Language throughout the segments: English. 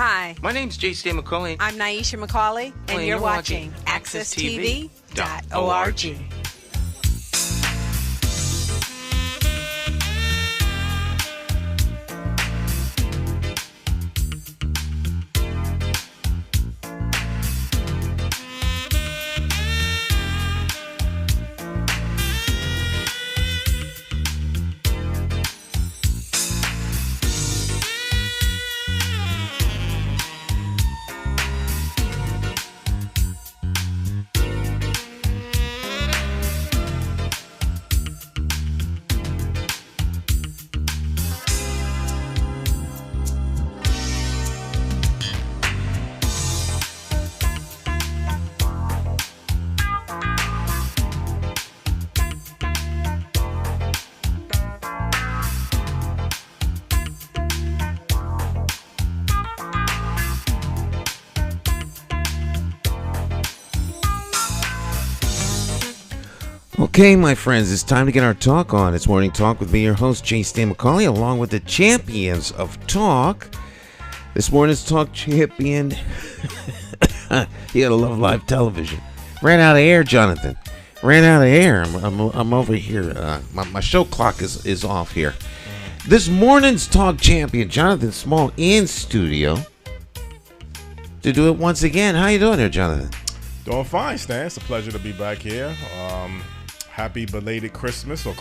Hi. My name's State of McCauley. I'm Nyesha McCauley, and you're watching AccessTV.org. Okay, my friends, it's time to get our talk on. It's Morning Talk with me, your host, State of McCauley, along with the champions of talk. This morning's talk champion, you gotta love live television. Ran out of air, Jonathan. Ran out of air. I'm over here. My show clock is off here. This morning's talk champion, Jonathan Small, in studio to do it once again. How you doing there, Jonathan? Doing fine, Stan. It's a pleasure to be back here. Happy belated Christmas or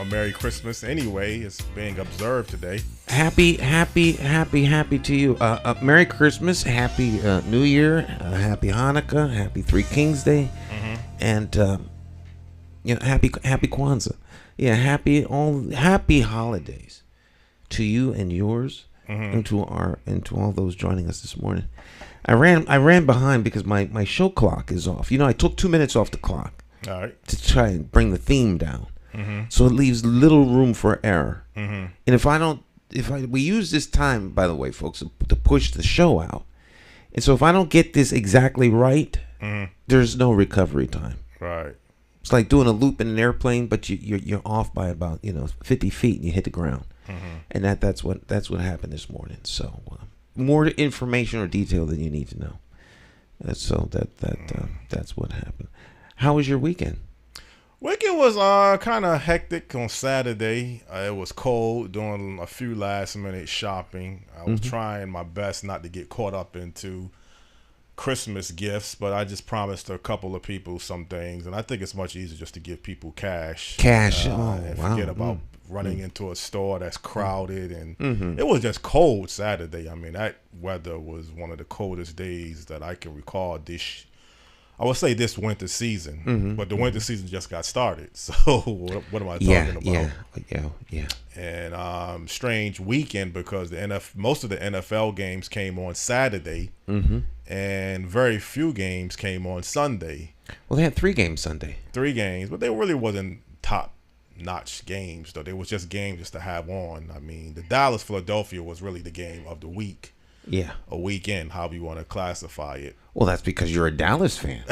Merry Christmas anyway. It's being observed today. Happy to you. Merry Christmas, Happy New Year, Happy Hanukkah, Happy Three Kings Day, and Happy Kwanzaa. Yeah, happy holidays to you and yours, and to all those joining us this morning. I ran behind because my show clock is off. I took 2 minutes off the clock. All right. To try and bring the theme down, so it leaves little room for error. And we use this time, by the way, folks, to push the show out. And so if I don't get this exactly right, there's no recovery time. Right. It's like doing a loop in an airplane, but you're off by about 50 feet and you hit the ground. And that's what happened this morning. So more information or detail than you need to know. That's what happened. How was your weekend? Weekend was kind of hectic on Saturday. It was cold, doing a few last-minute shopping. I was trying my best not to get caught up into Christmas gifts, but I just promised a couple of people some things, and I think it's much easier just to give people cash. And forget about running into a store that's crowded. And it was just cold Saturday. I mean, that weather was one of the coldest days that I can recall I would say this winter season, but the winter season just got started. So what am I talking about? Yeah. And strange weekend because most of the NFL games came on Saturday, and very few games came on Sunday. Well, they had 3 games Sunday. 3 games, but they really wasn't top-notch games, though. They was just games just to have on. I mean, the Dallas-Philadelphia was really the game of the week. Yeah. A weekend, however you want to classify it. Well, that's because you're a Dallas fan.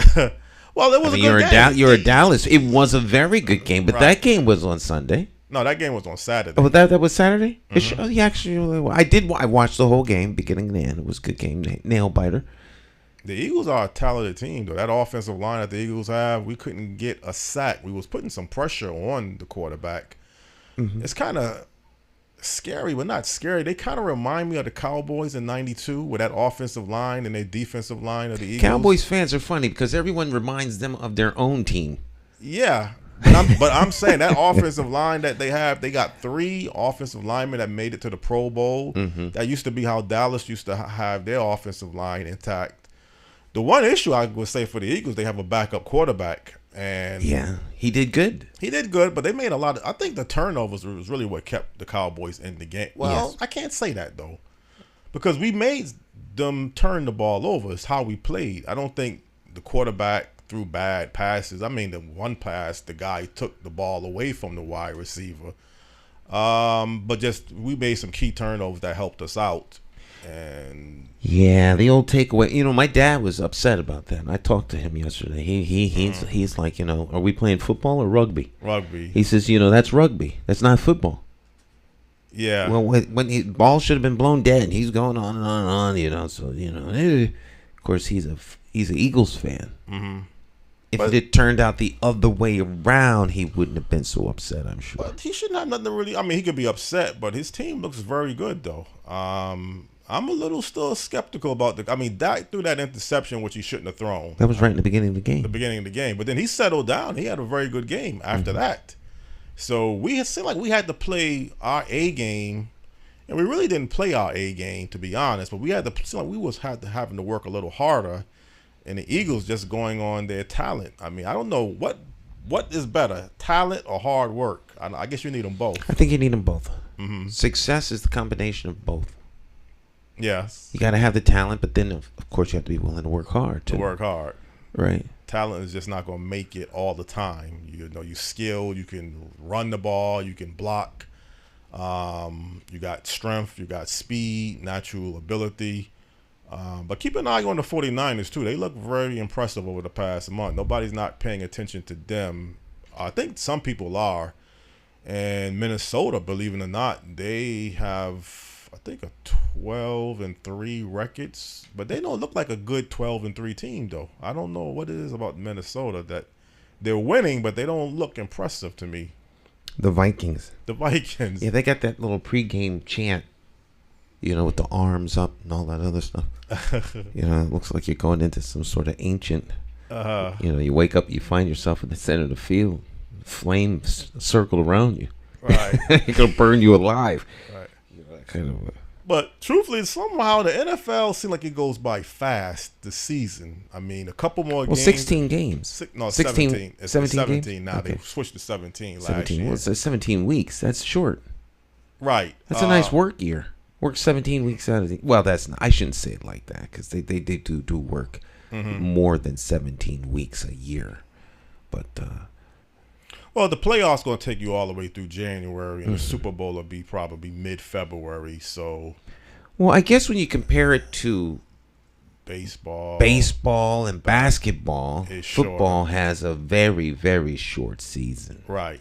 Well, it was a good game. You're a Dallas. It was a very good game, but that game was on Sunday. No, that game was on Saturday. Oh, that was Saturday? I watched the whole game, beginning to end. It was a good game, nail biter. The Eagles are a talented team, though. That offensive line that the Eagles have, we couldn't get a sack. We was putting some pressure on the quarterback. It's kind of scary, but not scary. They kind of remind me of the Cowboys in '92 with that offensive line and their defensive line of the Eagles. Cowboys fans are funny because everyone reminds them of their own team. Yeah, but I'm saying that offensive line that they have, they got 3 offensive linemen that made it to the Pro Bowl. That used to be how Dallas used to have their offensive line intact. The one issue I would say for the Eagles, they have a backup quarterback. And yeah, he did good. But they made a lot of. I think the turnovers was really what kept the Cowboys in the game. Well, yes. I can't say that though, because we made them turn the ball over. It's how we played. I don't think the quarterback threw bad passes. I mean, the one pass, the guy took the ball away from the wide receiver. But just we made some key turnovers that helped us out. And yeah, the old takeaway. My dad was upset about that. And I talked to him yesterday. He's like, are we playing football or rugby? Rugby. He says, that's rugby. That's not football. Yeah. Well, when the ball should have been blown dead, he's going on and on and on. So of course he's an Eagles fan. Mm-hmm. If it had turned out the other way around, he wouldn't have been so upset, I'm sure. But he shouldn't have nothing to really. I mean, he could be upset, but his team looks very good, though. I'm a little still skeptical about Dak threw that interception, which he shouldn't have thrown. That was right in the beginning of the game. But then he settled down. He had a very good game after that. So it seemed like we had to play our A game, and we really didn't play our A game, to be honest. But we had having to work a little harder. And the Eagles just going on their talent. I mean, I don't know what is better, talent or hard work. I guess you need them both. I think you need them both. Mm-hmm. Success is the combination of both. Yes. You got to have the talent, but then, of course, you have to be willing to work hard, too. To work hard. Right. Talent is just not going to make it all the time. You skill, you can run the ball, you can block. You got strength, you got speed, natural ability. But keep an eye on the 49ers, too. They look very impressive over the past month. Nobody's not paying attention to them. I think some people are. And Minnesota, believe it or not, they have, I think, a 12-3 records. But they don't look like a good 12-3 team, though. I don't know what it is about Minnesota that they're winning, but they don't look impressive to me. The Vikings. Yeah, they got that little pregame chant. With the arms up and all that other stuff. It looks like you're going into some sort of ancient. You wake up, you find yourself in the center of the field, flames circle around you. Right, it's gonna burn you alive. Right, kind of. But truthfully, somehow the NFL seems like it goes by fast this season. I mean, a couple more games. 16 games. 17. It's 17 games? Now. Okay. They switched to 17 last 17. year. Well, it's 17 weeks. That's short. Right. That's a nice work year. Work 17 weeks out of the. Well, that's not. I shouldn't say it like that because they do work more than 17 weeks a year, but. Well, the playoffs going to take you all the way through January, and the Super Bowl will be probably mid-February. So. Well, I guess when you compare it to. Baseball and basketball, football has a very, very short season. Right.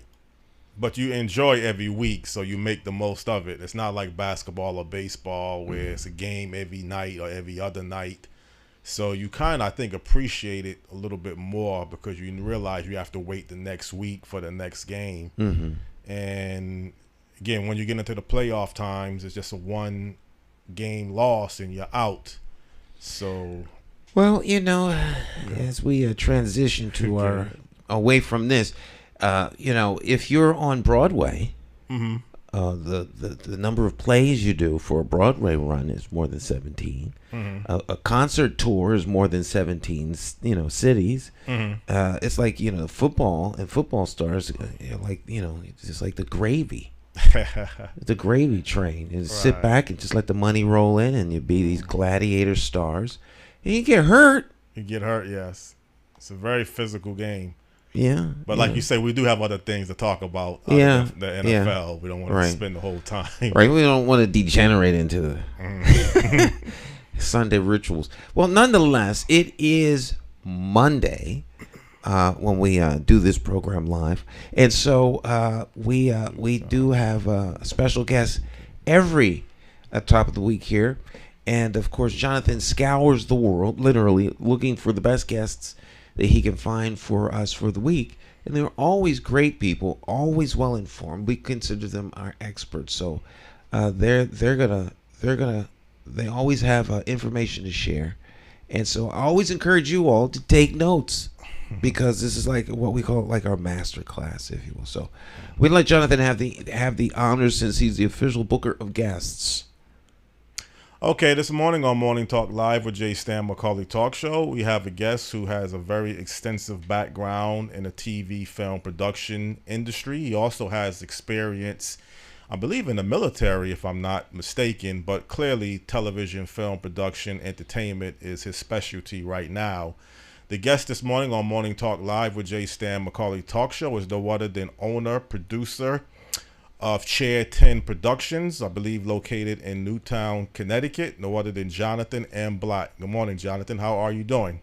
But you enjoy every week, so you make the most of it. It's not like basketball or baseball where it's a game every night or every other night. So you kind of, I think, appreciate it a little bit more because you realize you have to wait the next week for the next game. Mm-hmm. And, again, when you get into the playoff times, it's just a one-game loss and you're out. So... Well, as we transition to away from this... if you're on Broadway, the number of plays you do for a Broadway run is more than 17. Mm-hmm. A concert tour is more than 17, cities. Mm-hmm. It's like, football and football stars, it's just like the gravy. The gravy train. And sit back and just let the money roll in and you be these gladiator stars. And you get hurt. Yes. It's a very physical game. Yeah. But like you say, we do have other things to talk about. The NFL. Yeah. We don't want to spend the whole time. Right. We don't want to degenerate into the Sunday rituals. Well, nonetheless, it is Monday when we do this program live. And so we do have a special guest every top of the week here. And, of course, Jonathan scours the world, literally, looking for the best guests that he can find for us for the week. And they're always great people, always well informed. We consider them our experts. So they always have information to share. And so I always encourage you all to take notes because this is like what we call like our master class, if you will. So we'd let Jonathan have the honors since he's the official booker of guests. Okay, this morning on Morning Talk Live with Jay Stan McCauley Talk Show, we have a guest who has a very extensive background in the TV film production industry. He also has experience, I believe, in the military, if I'm not mistaken, but clearly television, film production, entertainment is his specialty right now. The guest this morning on Morning Talk Live with Jay Stan McCauley Talk Show is no other than owner, producer of Chair 10 Productions, I believe located in Newtown, Connecticut, no other than Jonathan M. Black. Good morning, Jonathan. How are you doing?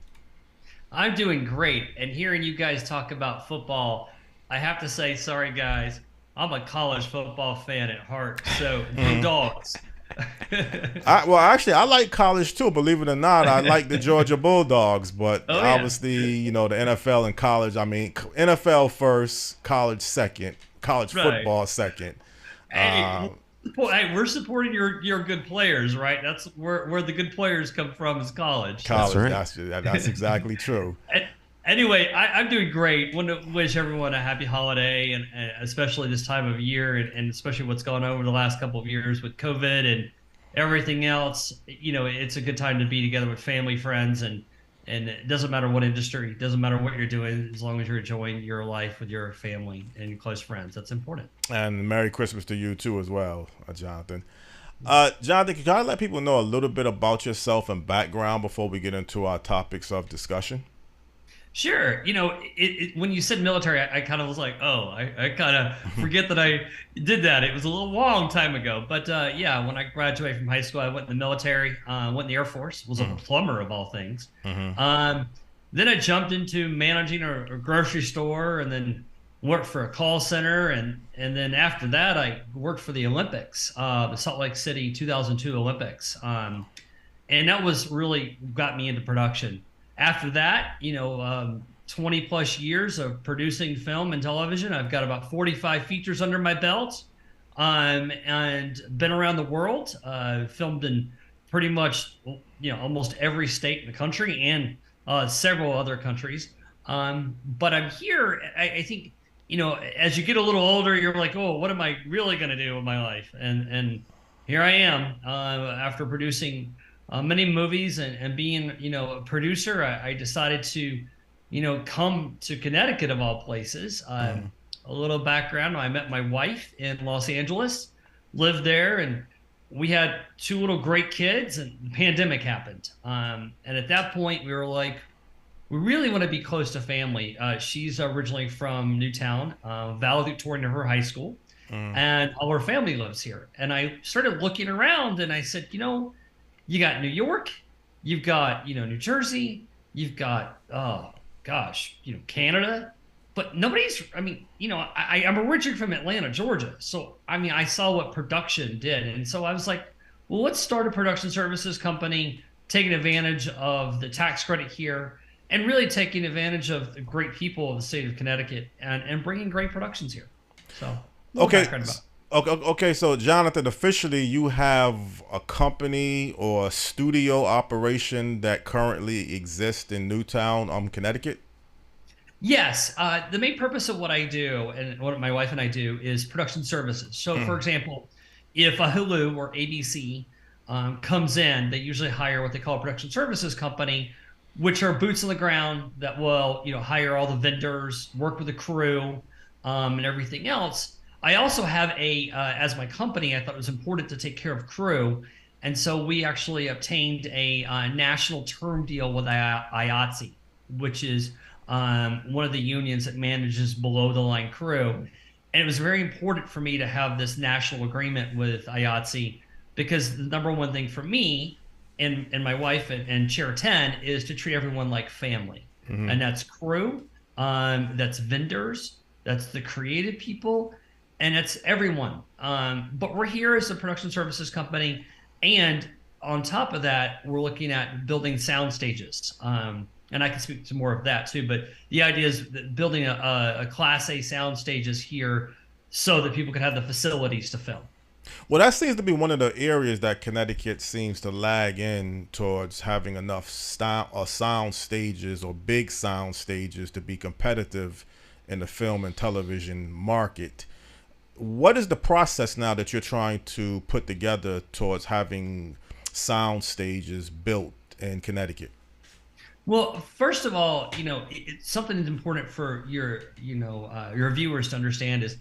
I'm doing great. And hearing you guys talk about football, I have to say, sorry, guys, I'm a college football fan at heart, so go Dogs. Actually, I like college too. Believe it or not, I like the Georgia Bulldogs, but Oh yeah, obviously, the NFL and college. I mean, NFL first, college second, college right. football second. Hey, hey, we're supporting your good players, right? That's where the good players come from is college. College, That's right. that's exactly true. Anyway, I'm doing great. Want to wish everyone a happy holiday, and especially this time of year, and especially what's gone on over the last couple of years with COVID and everything else. It's a good time to be together with family, friends, and it doesn't matter what industry, it doesn't matter what you're doing, as long as you're enjoying your life with your family and close friends. That's important. And Merry Christmas to you too, as well, Jonathan. Jonathan, can I let people know a little bit about yourself and background before we get into our topics of discussion? Sure. When you said military, I kind of was like, oh, I kind of forget that I did that. It was a long time ago. But yeah, when I graduated from high school, I went in the military, went in the Air Force, was a plumber of all things. Then I jumped into managing a grocery store and then worked for a call center. And then after that, I worked for the Olympics, the Salt Lake City 2002 Olympics. And that was really got me into production. After that, 20 plus years of producing film and television. I've got about 45 features under my belt, and been around the world. Filmed in pretty much, almost every state in the country and several other countries. But I'm here. I think, as you get a little older, you're like, oh, what am I really going to do with my life? And here I am after producing many movies and being, a producer. I decided to, come to Connecticut of all places. A little background: I met my wife in Los Angeles, lived there, and we had two little great kids. And the pandemic happened, and at that point, we were like, we really want to be close to family. She's originally from Newtown, valedictorian of her high school, and all her family lives here. And I started looking around, and I said, you got New York, you've got, New Jersey, you've got, Canada, but nobody's, I'm originally from Atlanta, Georgia. So, I saw what production did. And so I was like, well, let's start a production services company, taking advantage of the tax credit here and really taking advantage of the great people of the state of Connecticut and bringing great productions here. So, Okay, so Jonathan, officially you have a company or a studio operation that currently exists in Newtown, Connecticut? Yes. The main purpose of what I do and what my wife and I do is production services. So, for example, if a Hulu or ABC comes in, they usually hire what they call a production services company, which are boots on the ground that will, hire all the vendors, work with the crew, and everything else. I also have as my company, I thought it was important to take care of crew. And so we actually obtained a national term deal with IATSE, which is one of the unions that manages below the line crew. And it was very important for me to have this national agreement with IATSE because the number one thing for me and my wife and Chair 10 is to treat everyone like family. And that's crew, that's vendors, that's the creative people, and it's everyone. But we're here as a production services company. And on top of that, we're looking at building sound stages. And I can speak to more of that too. But the idea is that building a Class A sound stages here so that people can have the facilities to film. Well, that seems to be one of the areas that Connecticut seems to lag in towards having enough sound stages or big sound stages to be competitive in the film and television market. What is the process now that you're trying to put together towards having sound stages built in Connecticut? Well, first of all, it's something that's important for your viewers to understand is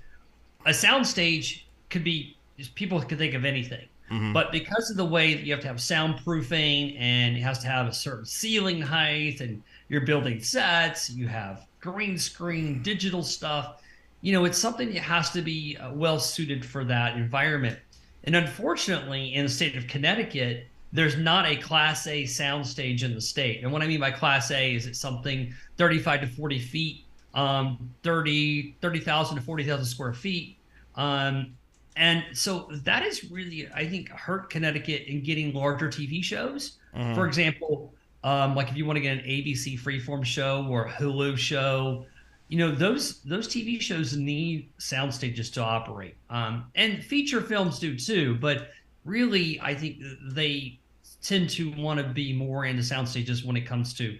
a sound stage could be, people can think of anything, but because of the way that you have to have soundproofing and it has to have a certain ceiling height and you're building sets, you have green screen, digital stuff, it's something that has to be well suited for that environment. And unfortunately, in the state of Connecticut, there's not a Class A soundstage in the state. And what I mean by Class A is it's something 35 to 40 feet, 30,000 to 40,000 square feet, And so that is really, I think, hurt Connecticut in getting larger TV shows. For example, like if you want to get an ABC Freeform show or a Hulu show, those TV shows need sound stages to operate. And feature films do too, but really, I think they tend to want to be more into sound stages when it comes to,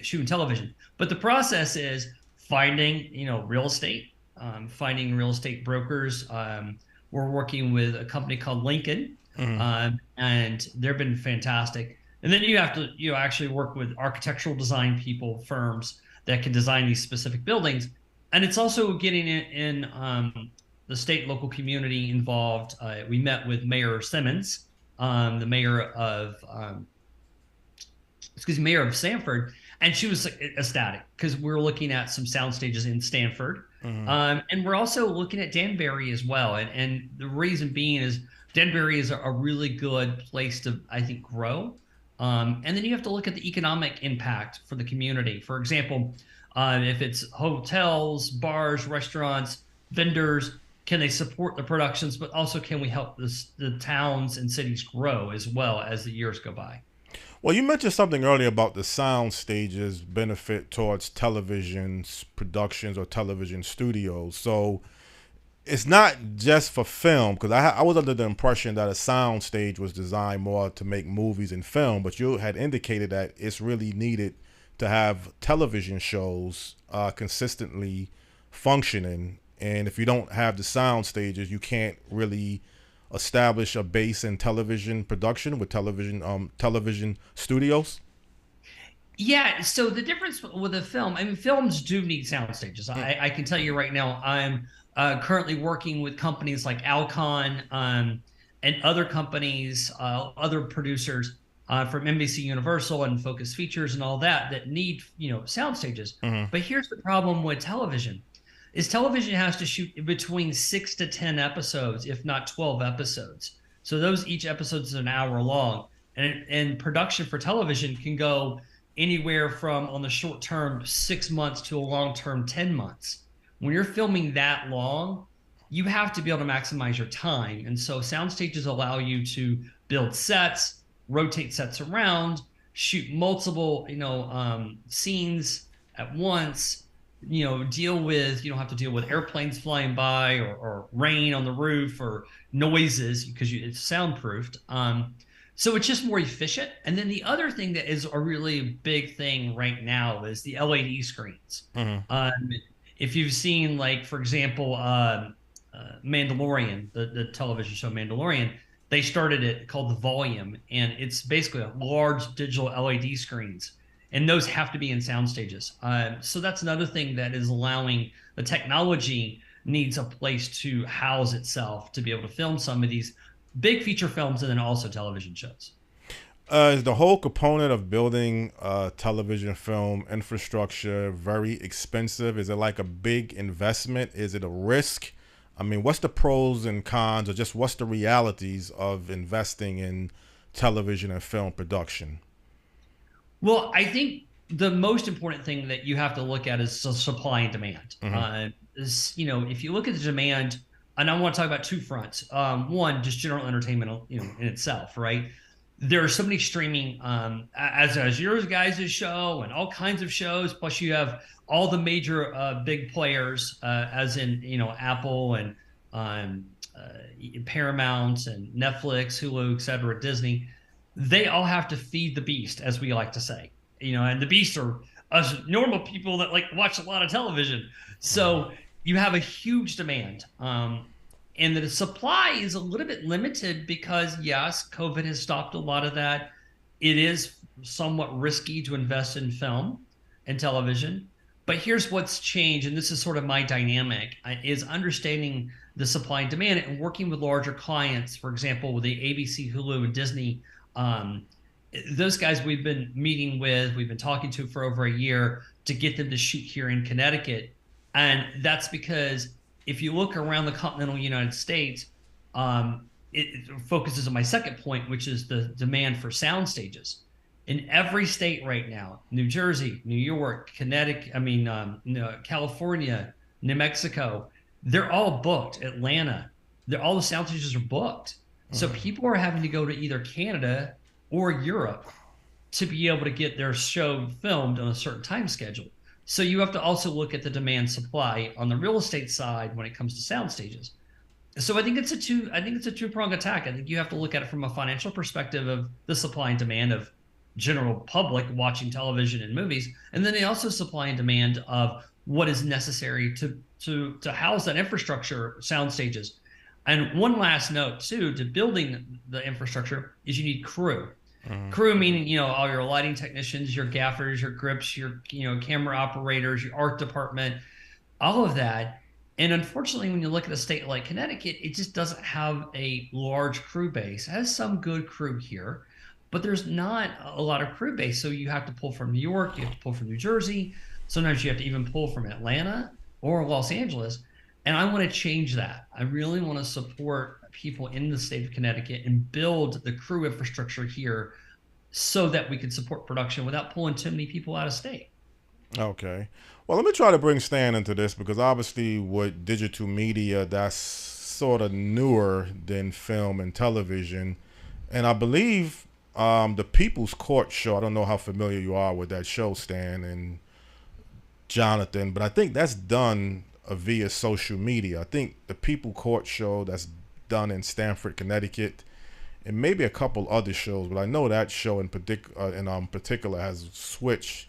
shooting television. But the process is finding, real estate, finding real estate brokers. We're working with a company called Lincoln, and they've been fantastic. And then you have to, actually work with architectural design people, firms that can design these specific buildings. And it's also getting in the state and local community involved. We met with Mayor Simmons, the mayor of Sanford, and she was ecstatic because we're looking at some sound stages in Stanford. And we're also looking at Danbury as well. And the reason being is Danbury is a really good place to, I think, grow. And then you have to look at the economic impact for the community. For example, if it's hotels, bars, restaurants, vendors, can they support the productions, but also can we help the towns and cities grow as well as the years go by? Well, you mentioned something earlier about the sound stages benefit towards television productions or television studios. So it's not just for film, because I was under the impression that a sound stage was designed more to make movies and film, but you had indicated that it's really needed to have television shows consistently functioning. And if you don't have the sound stages, you can't really establish a base in television production with television studios. Yeah, so the difference with a film, films do need sound stages. I can tell you right now, I'm currently working with companies like Alcon and other companies, other producers from NBC Universal and Focus Features and all that need, sound stages. But here's the problem with television. Is television has to shoot between 6 to 10 episodes, if not 12 episodes. So each episode is an hour long. And production for television can go anywhere from, on the short term, 6 months to a long term, 10 months. When you're filming that long, you have to be able to maximize your time. And so sound stages allow you to build sets, rotate sets around, shoot multiple, scenes at once. You don't have to deal with airplanes flying by or rain on the roof or noises because it's soundproofed. So it's just more efficient. And then the other thing that is a really big thing right now is the LED screens. If you've seen, like, for example, Mandalorian, the television show Mandalorian, they started it called The Volume, and it's basically a large digital LED screens. And those have to be in sound stages. So that's another thing that is allowing the technology needs a place to house itself to be able to film some of these big feature films and then also television shows. Is the whole component of building television film infrastructure very expensive? Is it like a big investment? Is it a risk? What's the pros and cons, or just what's the realities of investing in television and film production? Well, I think the most important thing that you have to look at is supply and demand. If you look at the demand, and I want to talk about two fronts. One, just general entertainment, in itself, right? There are so many streaming, as your guys' show and all kinds of shows. Plus, you have all the major big players, as in Apple and Paramount and Netflix, Hulu, etc., Disney. They all have to feed the beast, as we like to say, and the beast are us normal people that watch a lot of television. So you have a huge demand, and the supply is a little bit limited because, yes, COVID has stopped a lot of that. It is somewhat risky to invest in film and television. But here's what's changed, and this is sort of my dynamic, is understanding the supply and demand and working with larger clients. For example, with the ABC, Hulu, and Disney. Those guys we've been meeting with, we've been talking to for over a year to get them to shoot here in Connecticut. And that's because if you look around the continental United States, it focuses on my second point, which is the demand for sound stages. In every state right now, New Jersey, New York, Connecticut, California, New Mexico, they're all booked. Atlanta, all the sound stages are booked. So people are having to go to either Canada or Europe to be able to get their show filmed on a certain time schedule. So you have to also look at the demand supply on the real estate side when it comes to sound stages. So I think it's a two-pronged attack. I think you have to look at it from a financial perspective of the supply and demand of general public watching television and movies, and then they also supply and demand of what is necessary to house that infrastructure, sound stages. And one last note too, to building the infrastructure is you need crew. Crew meaning, all your lighting technicians, your gaffers, your grips, your camera operators, your art department, all of that. And unfortunately, when you look at a state like Connecticut, it just doesn't have a large crew base. It has some good crew here, but there's not a lot of crew base. So you have to pull from New York, you have to pull from New Jersey. Sometimes you have to even pull from Atlanta or Los Angeles. And I want to change that. I really want to support people in the state of Connecticut and build the crew infrastructure here so that we can support production without pulling too many people out of state. Okay. Well, let me try to bring Stan into this, because obviously with digital media, that's sort of newer than film and television. And I believe the People's Court show, I don't know how familiar you are with that show, Stan and Jonathan, but I think that's done via social media. I think the People Court show, that's done in Stamford, Connecticut, and maybe a couple other shows, but I know that show in particular has switched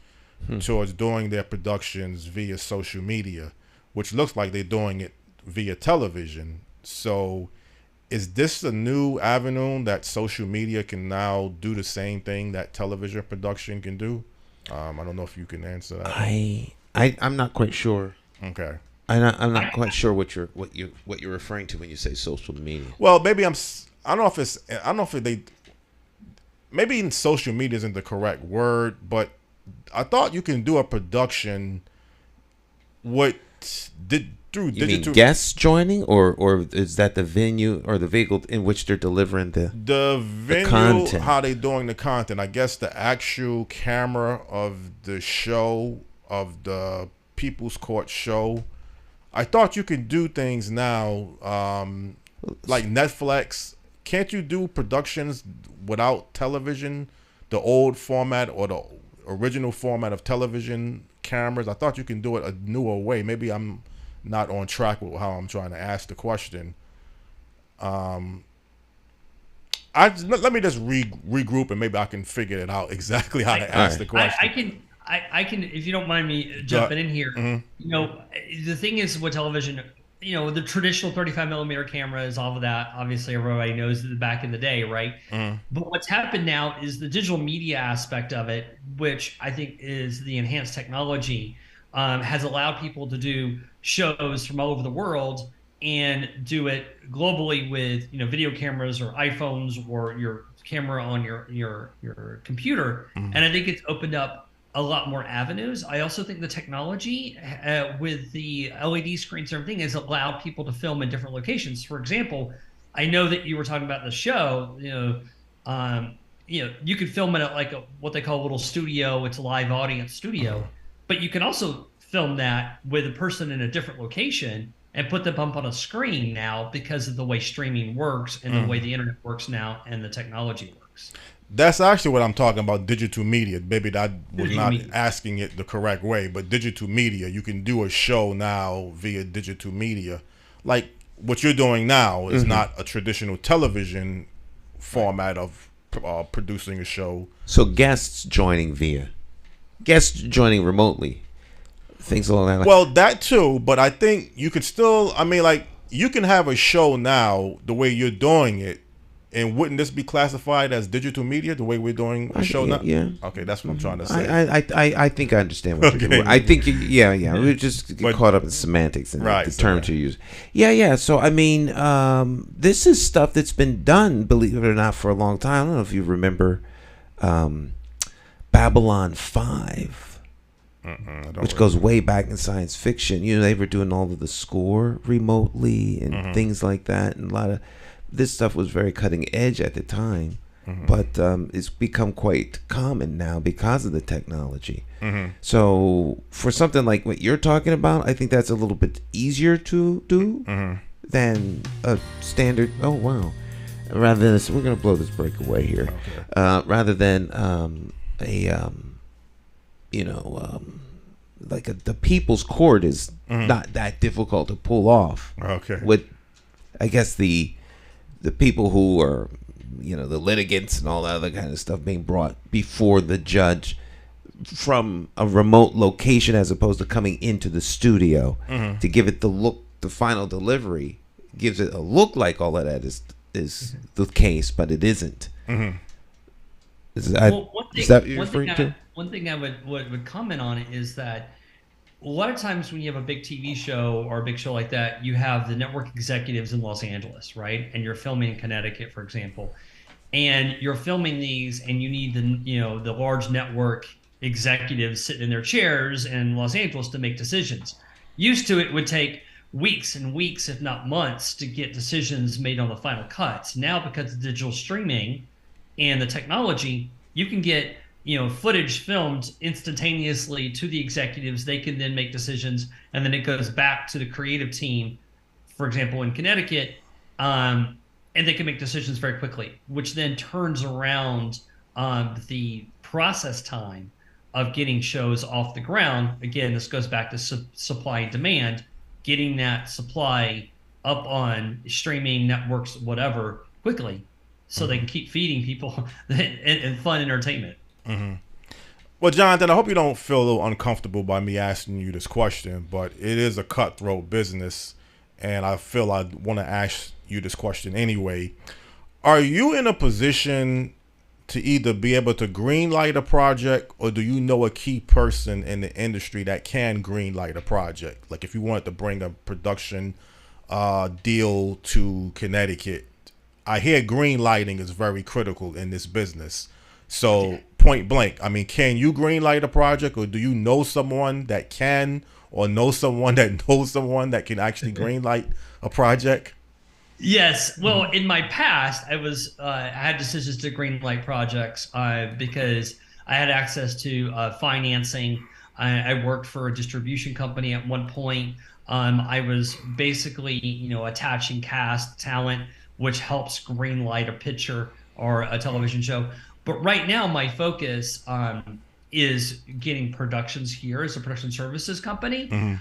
towards doing their productions via social media, which looks like they're doing it via television. So is this a new avenue that social media can now do the same thing that television production can do? I don't know if you can answer that. I'm not quite sure. Okay. I'm not quite sure what you're referring to when you say social media. Well, maybe I don't know if maybe in social media isn't the correct word, but I thought you can do a production through You digital. mean guests joining, or is that the venue or the vehicle in which they're delivering the venue, content? how they doing the content? I guess the actual camera of the show, of the People's Court show. I thought you could do things now, like Netflix. Can't you do productions without television, the old format or the original format of television cameras? I thought you can do it a newer way. Maybe I'm not on track with how I'm trying to ask the question. Let me just regroup, and maybe I can figure it out exactly how to ask the question. I can, if you don't mind me jumping in here. The thing is with television, the traditional 35 millimeter cameras, all of that, obviously everybody knows back in the day, right? But what's happened now is the digital media aspect of it, which I think is the enhanced technology, has allowed people to do shows from all over the world and do it globally with video cameras or iPhones or your camera on your computer. And I think it's opened up a lot more avenues. I also think the technology with the LED screens and everything has allowed people to film in different locations. For example, I know that you were talking about the show, you could film it at like what they call a little studio. It's a live audience studio, but you can also film that with a person in a different location and put them up on a screen now because of the way streaming works and the way the internet works now and the technology works. That's actually what I'm talking about, digital media. Maybe I was not asking it the correct way, but digital media, you can do a show now via digital media. Like what you're doing now is not a traditional television format of producing a show. So guests joining remotely, things along that line. Well, that too, but I think you could still, you can have a show now the way you're doing it. And wouldn't this be classified as digital media the way we're doing a show now? Yeah. Okay, that's what I'm trying to say. I think I understand what you're doing. I think we just get caught up in semantics and the terms you use. Yeah. So this is stuff that's been done, believe it or not, for a long time. I don't know if you remember Babylon 5. Which goes way back in science fiction. They were doing all of the score remotely and things like that, and a lot of this stuff was very cutting edge at the time. but it's become quite common now because of the technology. Mm-hmm. So for something like what you're talking about, I think that's a little bit easier to do than a standard. Oh wow! Rather than this, we're gonna blow this break away here. Okay. Rather than the People's Court is not that difficult to pull off. Okay. With, I guess the people who are, the litigants and all that other kind of stuff being brought before the judge from a remote location as opposed to coming into the studio to give it the final delivery gives it a look like all of that is the case, but it isn't. Is that what you're referring to? One thing I would comment on it is that a lot of times when you have a big TV show or a big show like that, you have the network executives in Los Angeles, right? And you're filming in Connecticut, for example, and you're filming these, and you need the large network executives sitting in their chairs in Los Angeles to make decisions. Used to, it would take weeks and weeks, if not months, to get decisions made on the final cuts. Now, because of digital streaming and the technology, you can get footage filmed instantaneously to the executives. They can then make decisions, and then it goes back to the creative team, for example, in Connecticut, and they can make decisions very quickly, which then turns around the process time of getting shows off the ground. Again, this goes back to supply and demand, getting that supply up on streaming networks, whatever, quickly, so they can keep feeding people and fun entertainment. Well, Jonathan, I hope you don't feel a little uncomfortable by me asking you this question, but it is a cutthroat business, and I feel I want to ask you this question anyway. Are you in a position to either be able to greenlight a project, or do you know a key person in the industry that can greenlight a project? Like if you wanted to bring a production deal to Connecticut, I hear greenlighting is very critical in this business. So point blank, I mean, can you greenlight a project, or do you know someone that can, or know someone that knows someone that can actually greenlight a project? Yes. Well, in my past, I had decisions to greenlight projects because I had access to financing. I worked for a distribution company at one point. I was basically, attaching cast talent, which helps greenlight a picture or a television show. But right now, my focus is getting productions here as a production services company.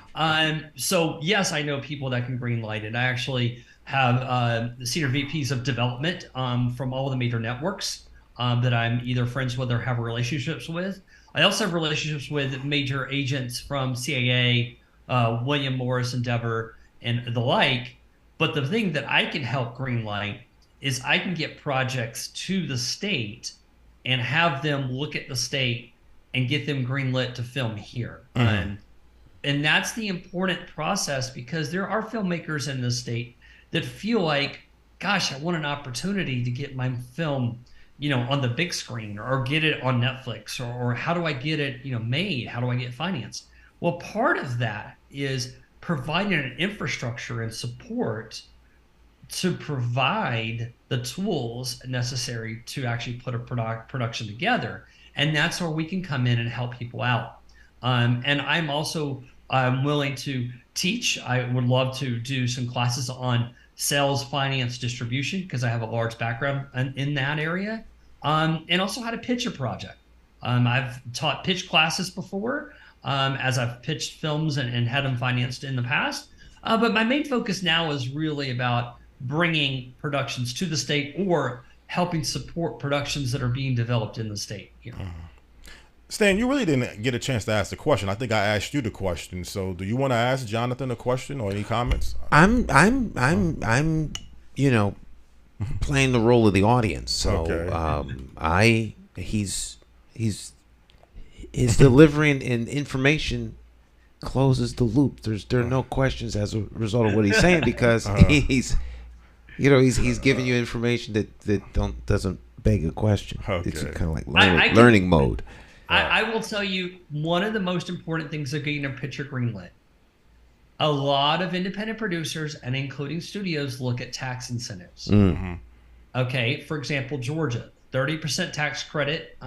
So yes, I know people that can greenlight it. I actually have the senior VPs of development from all of the major networks that I'm either friends with or have relationships with. I also have relationships with major agents from CAA, William Morris Endeavor, and the like. But the thing that I can help greenlight is I can get projects to the state and have them look at the state and get them greenlit to film here. And that's the important process, because there are filmmakers in the state that feel like, gosh, I want an opportunity to get my film, on the big screen, or get it on Netflix, or how do I get it, made? How do I get financed? Well, part of that is providing an infrastructure and support to provide the tools necessary to actually put a production together. And that's where we can come in and help people out. And I'm also willing to teach. I would love to do some classes on sales, finance, distribution, because I have a large background in that area. And also how to pitch a project. I've taught pitch classes before, as I've pitched films and had them financed in the past. But my main focus now is really about bringing productions to the state, or helping support productions that are being developed in the state here. Stan, you really didn't get a chance to ask the question. I think I asked you the question. So do you want to ask Jonathan a question or any comments? I'm playing the role of the audience. So okay. He's delivering and information closes the loop. There are no questions as a result of what he's saying, because he's giving you information that doesn't beg a question. Okay. It's kind of like learning mode. I will tell you, one of the most important things of getting a picture greenlit, a lot of independent producers, and including studios, look at tax incentives. Okay, for example, Georgia, 30% tax credit.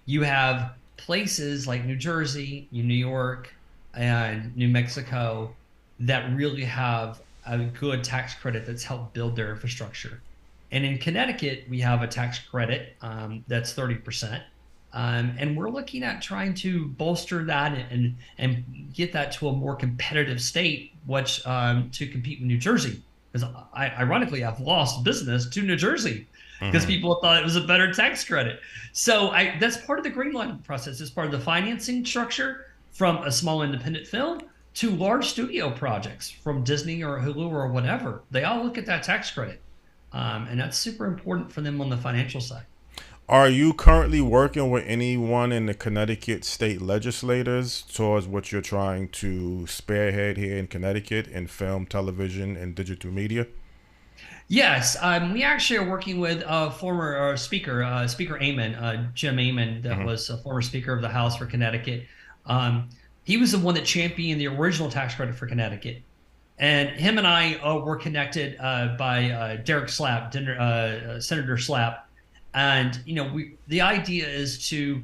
You have places like New Jersey, New York, and New Mexico that really have a good tax credit that's helped build their infrastructure. And in Connecticut, we have a tax credit that's 30%. And we're looking at trying to bolster that and get that to a more competitive state, which to compete with New Jersey. Because ironically, I've lost business to New Jersey because people thought it was a better tax credit. So that's part of the greenlighting process. It's part of the financing structure from a small independent film to large studio projects from Disney or Hulu or whatever. They all look at that tax credit. And that's super important for them on the financial side. Are you currently working with anyone in the Connecticut state legislators towards what you're trying to spearhead here in Connecticut in film, television, and digital media? Yes, we actually are working with a former speaker, Speaker Amon, Jim Amon, that was a former Speaker of the House for Connecticut. He was the one that championed the original tax credit for Connecticut. And him and I were connected by Derek Slapp, Senator Slapp. And, the idea is to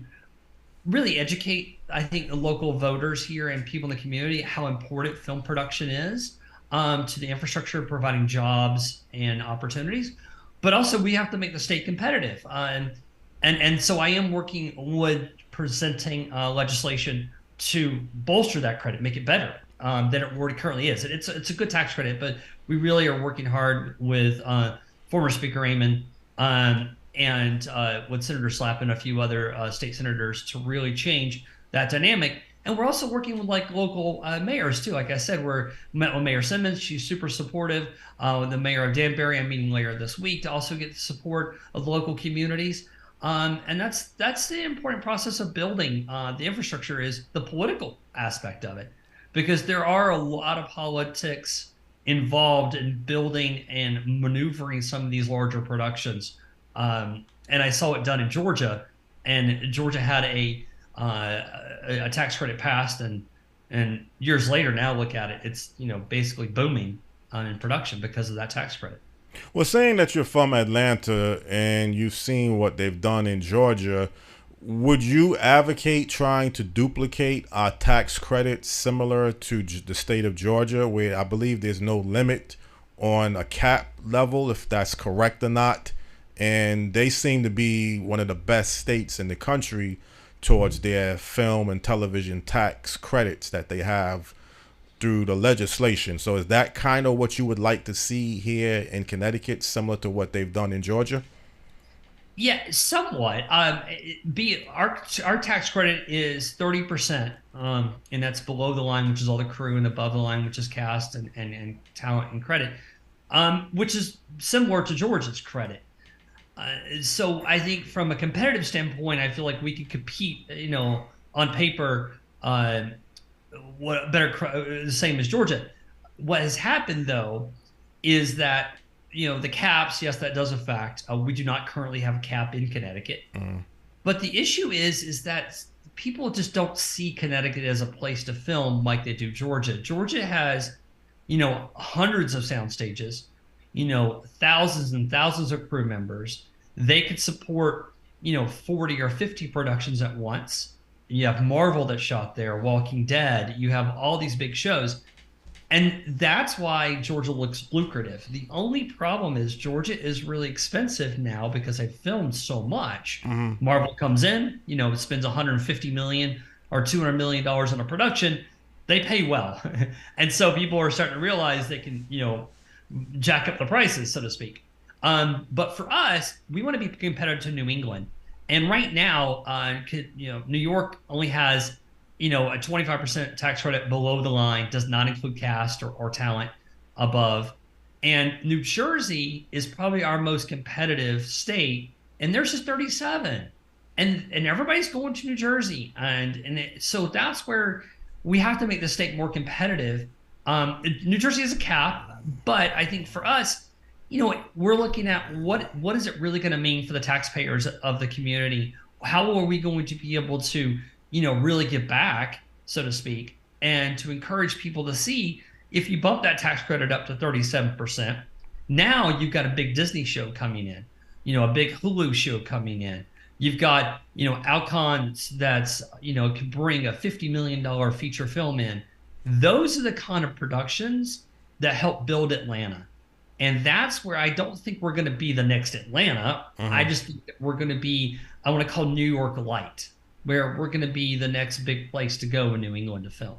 really educate, I think, the local voters here and people in the community how important film production is to the infrastructure, providing jobs and opportunities. But also we have to make the state competitive. And so I am working with presenting legislation to bolster that credit, make it better than it already currently is. It's a good tax credit, but we really are working hard with former Speaker Amon and with Senator Slapp and a few other state senators to really change that dynamic. And we're also working with local mayors too. Like I said, we're met with Mayor Simmons. She's super supportive. The mayor of Danbury, I'm meeting later this week to also get the support of the local communities. And that's the important process of building the infrastructure, is the political aspect of it, because there are a lot of politics involved in building and maneuvering some of these larger productions. And I saw it done in Georgia, and Georgia had a tax credit passed, and years later now look at it, it's basically booming in production because of that tax credit. Well, saying that you're from Atlanta and you've seen what they've done in Georgia, would you advocate trying to duplicate a tax credit similar to the state of Georgia, where I believe there's no limit on a cap level, if that's correct or not? And they seem to be one of the best states in the country towards their film and television tax credits that they have through the legislation. So is that kind of what you would like to see here in Connecticut, similar to what they've done in Georgia? Yeah, somewhat. Our tax credit is 30%, and that's below the line, which is all the crew, and above the line, which is cast and talent and credit, which is similar to Georgia's credit. So I think from a competitive standpoint, I feel like we could compete, on paper, the same as Georgia. What has happened though is that the caps, yes, that does affect. We do not currently have a cap in Connecticut, but the issue is that people just don't see Connecticut as a place to film like they do Georgia. Georgia has hundreds of sound stages, thousands and thousands of crew members. They could support 40 or 50 productions at once. You have Marvel that shot there, Walking Dead. You have all these big shows. And that's why Georgia looks lucrative. The only problem is Georgia is really expensive now because they filmed so much. Marvel comes in, it spends $150 million or $200 million on a production. They pay well. And so people are starting to realize they can, jack up the prices, so to speak. But for us, we want to be competitive to New England. And right now, New York only has, a 25% tax credit below the line, does not include cast or talent above. And New Jersey is probably our most competitive state, and theirs is 37. And everybody's going to New Jersey. So that's where we have to make the state more competitive. New Jersey has a cap, but I think for us, we're looking at what is it really going to mean for the taxpayers of the community? How are we going to be able to, really give back, so to speak, and to encourage people to see if you bump that tax credit up to 37%, now you've got a big Disney show coming in. a big Hulu show coming in. You've got, Alcon that's, could bring a $50 million feature film in. Those are the kind of productions that help build Atlanta. And that's where I don't think we're going to be the next Atlanta. I just think that we're going to be, I want to call New York light, where we're going to be the next big place to go in New England to film.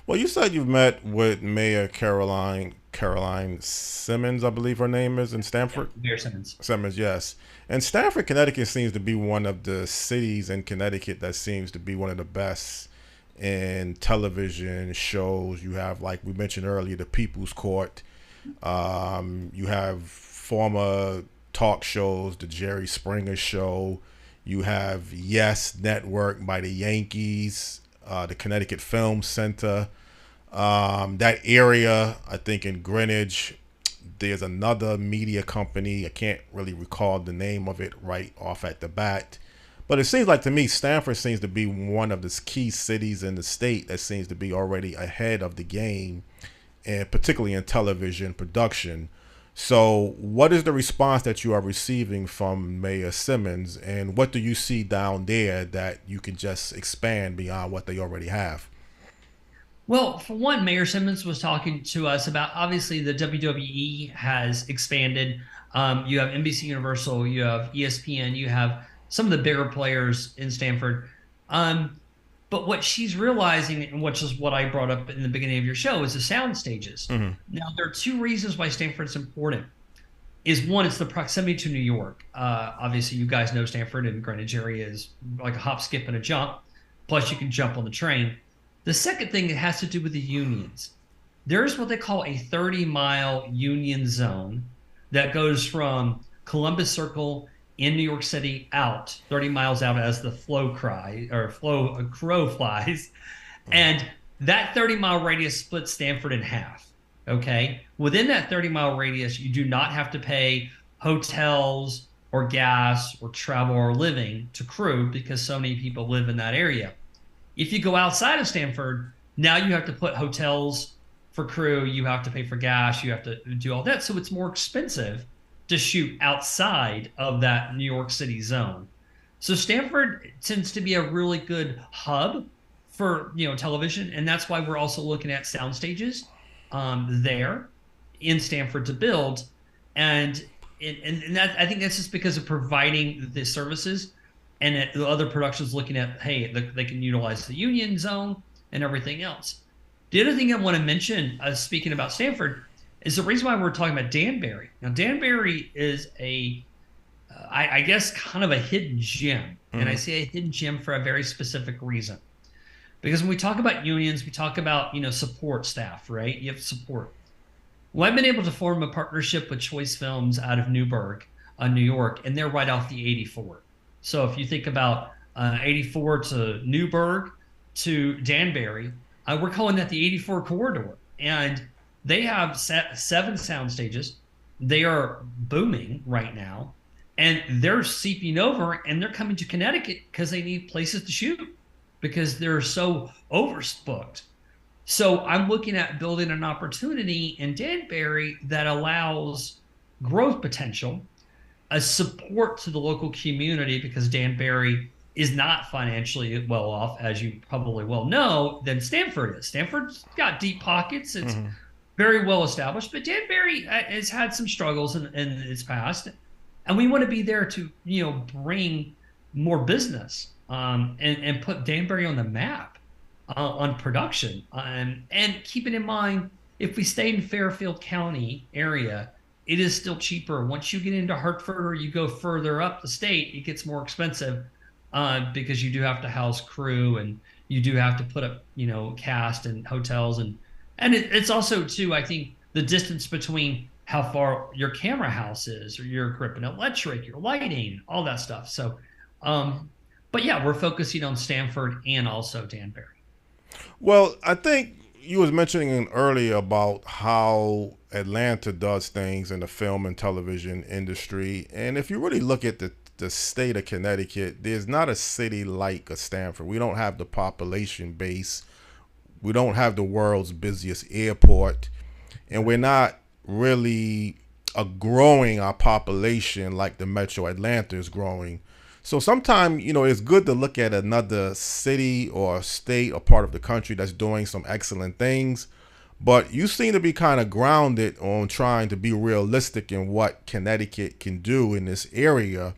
Well, you said you've met with Mayor Caroline Simmons, I believe her name is, in Stamford. Yeah, Mayor Simmons. Simmons, yes. And Stamford, Connecticut seems to be one of the cities in Connecticut that seems to be one of the best in television shows. You have, like we mentioned earlier, the People's Court. You have former talk shows, the Jerry Springer Show. You have Yes Network by the Yankees, the Connecticut Film Center. That area, I think in Greenwich, there's another media company. I can't really recall the name of it right off at the bat. But it seems like to me, Stamford seems to be one of the key cities in the state that seems to be already ahead of the game, and particularly in television production. So what is the response that you are receiving from Mayor Simmons, and what do you see down there that you can just expand beyond what they already have? Well, for one, Mayor Simmons was talking to us about, obviously the WWE has expanded. You have NBC Universal, you have ESPN, you have some of the bigger players in Stamford. But what she's realizing, and which is what I brought up in the beginning of your show, is the sound stages. Now, there are two reasons why Stamford's important. Is one, it's the proximity to New York. Obviously, you guys know Stamford and Greenwich area is like a hop, skip, and a jump. Plus, you can jump on the train. The second thing, it has to do with the unions. There's what they call a 30-mile union zone that goes from Columbus Circle in New York City out 30 miles out as the crow flies. And that 30-mile radius splits Stamford in half. Okay. Within that 30-mile radius, you do not have to pay hotels or gas or travel or living to crew because so many people live in that area. If you go outside of Stamford, now you have to put hotels for crew, you have to pay for gas, you have to do all that. So it's more expensive to shoot outside of that New York City zone. So Stamford tends to be a really good hub for television, and that's why we're also looking at sound stages there in Stamford to build. And that, I think that's just because of providing the services, and the other productions looking at, hey, they can utilize the union zone and everything else. The other thing I want to mention, speaking about Stamford, is the reason why we're talking about Danbury. Now, Danbury is I guess, kind of a hidden gem. And I say a hidden gem for a very specific reason. Because when we talk about unions, we talk about, support staff, right? You have support. Well, I've been able to form a partnership with Choice Films out of Newburgh, New York, and they're right off the 84. So if you think about 84 to Newburgh to Danbury, we're calling that the 84 corridor. And they have 7 sound stages. They are booming right now. And they're seeping over, and they're coming to Connecticut because they need places to shoot because they're so overbooked. So I'm looking at building an opportunity in Danbury that allows growth potential, a support to the local community, because Danbury is not financially well off, as you probably well know, than Stamford is. Stamford's got deep pockets. It's very well established, but Danbury has had some struggles in its past. And we want to be there to, bring more business and put Danbury on the map on production. And keeping in mind, if we stay in Fairfield County area, it is still cheaper. Once you get into Hartford or you go further up the state, it gets more expensive because you do have to house crew and you do have to put up, cast and hotels. And it's also, too, I think, the distance between how far your camera house is or your equipment, electric, your lighting, all that stuff. So, but yeah, we're focusing on Stamford and also Danbury. Well, I think you was mentioning earlier about how Atlanta does things in the film and television industry. And if you really look at the state of Connecticut, there's not a city like a Stamford. We don't have the population base. We don't have the world's busiest airport. And we're not really are growing our population like the Metro Atlanta is growing. So sometimes, it's good to look at another city or state or part of the country that's doing some excellent things. But you seem to be kind of grounded on trying to be realistic in what Connecticut can do in this area.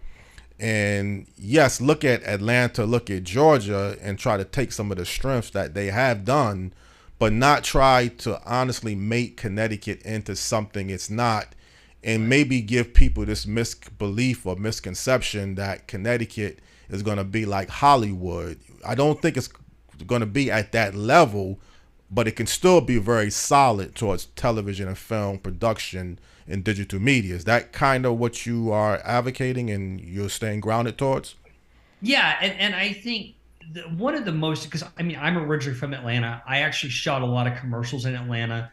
And yes, look at Atlanta, look at Georgia, and try to take some of the strengths that they have done, but not try to honestly make Connecticut into something it's not, and maybe give people this misbelief or misconception that Connecticut is going to be like Hollywood. I don't think it's going to be at that level, but it can still be very solid towards television and film production and digital media. Is that kind of what you are advocating and you're staying grounded towards? Yeah, and I think one of the most, because I'm originally from Atlanta. I actually shot a lot of commercials in Atlanta.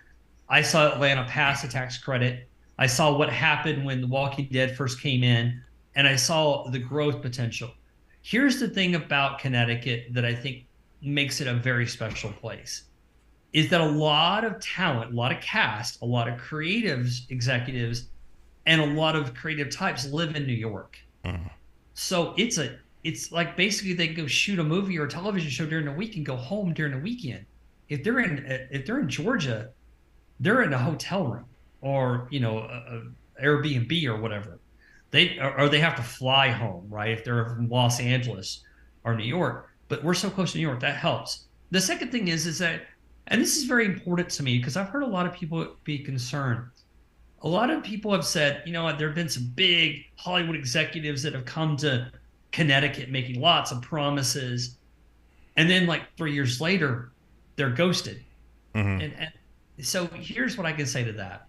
I saw Atlanta pass a tax credit. I saw what happened when The Walking Dead first came in, and I saw the growth potential. Here's the thing about Connecticut that I think makes it a very special place, is that a lot of talent, a lot of cast, a lot of creatives, executives, and a lot of creative types live in New York. So it's like basically they go shoot a movie or a television show during the week and go home during the weekend. If they're in Georgia, they're in a hotel room or a Airbnb or whatever. They have to fly home, right? If they're from Los Angeles or New York. But we're so close to New York, that helps. The second thing is that, and this is very important to me because I've heard a lot of people be concerned. A lot of people have said, there have been some big Hollywood executives that have come to Connecticut making lots of promises, and then like 3 years later, they're ghosted. And so here's what I can say to that.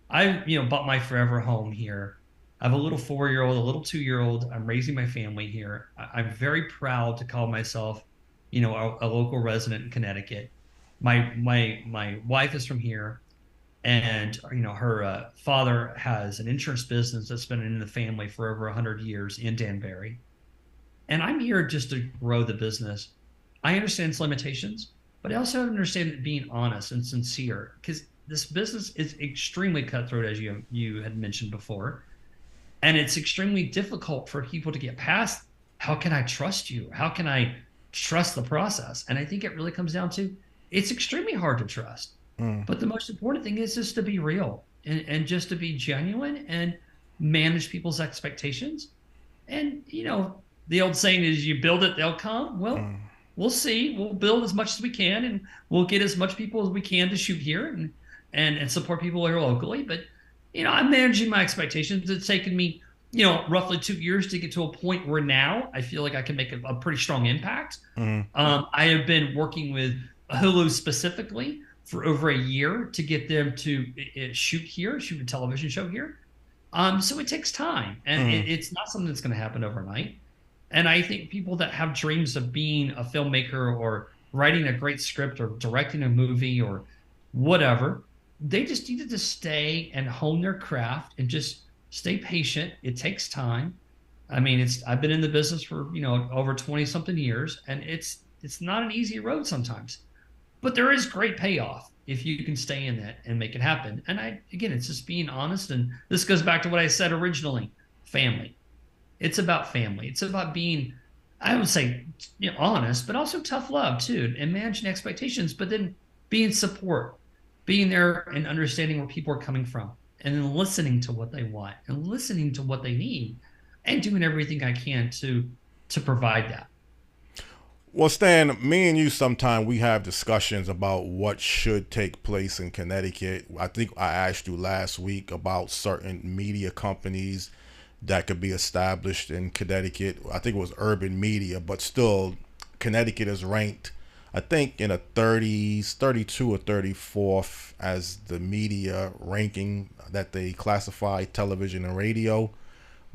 I bought my forever home here. I have a little 4-year-old, a little 2-year-old. I'm raising my family here. I'm very proud to call myself, a local resident in Connecticut. My wife is from here, and her father has an insurance business that's been in the family for over 100 years in Danbury, and I'm here just to grow the business. I understand its limitations, but I also understand being honest and sincere, because this business is extremely cutthroat, as you had mentioned before, and it's extremely difficult for people to get past. How can I trust you? How can I trust the process? And I think it really comes down to, it's extremely hard to trust. But the most important thing is just to be real and just to be genuine and manage people's expectations. And, the old saying is, you build it, they'll come. Well, we'll see. We'll build as much as we can, and we'll get as much people as we can to shoot here and support people here locally. But, I'm managing my expectations. It's taken me, roughly 2 years to get to a point where now I feel like I can make a pretty strong impact. I have been working with Hulu specifically for over a year to get them to shoot a television show here. So it takes time, and it's not something that's going to happen overnight. And I think people that have dreams of being a filmmaker or writing a great script or directing a movie or whatever, they just needed to stay and hone their craft and just stay patient. It takes time. I've been in the business for, over 20 something years, and it's not an easy road sometimes. But there is great payoff if you can stay in that and make it happen. And it's just being honest. And this goes back to what I said originally, family. It's about family. It's about being, I would say, honest, but also tough love too, and managing expectations, but then being support, being there and understanding where people are coming from, and then listening to what they want and listening to what they need, and doing everything I can to provide that. Well, Stan, me and you sometime we have discussions about what should take place in Connecticut. I think I asked you last week about certain media companies that could be established in Connecticut. I think it was urban media, but still Connecticut is ranked, I think, in a 32 or 34th as the media ranking that they classify television and radio.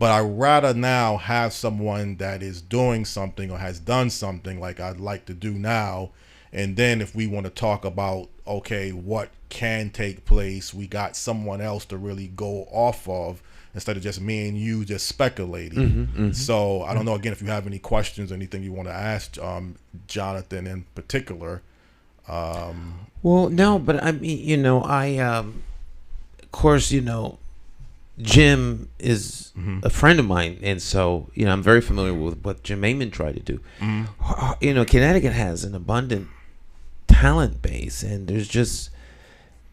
But I'd rather now have someone that is doing something or has done something like I'd like to do now. And then if we want to talk about, okay, what can take place, we got someone else to really go off of instead of just me and you just speculating. So I don't know, again, if you have any questions or anything you want to ask Jonathan in particular. Well, no, but I mean, of course, Jim is a friend of mine, and so I'm very familiar with what Jim Amon tried to do. Connecticut has an abundant talent base, and there's just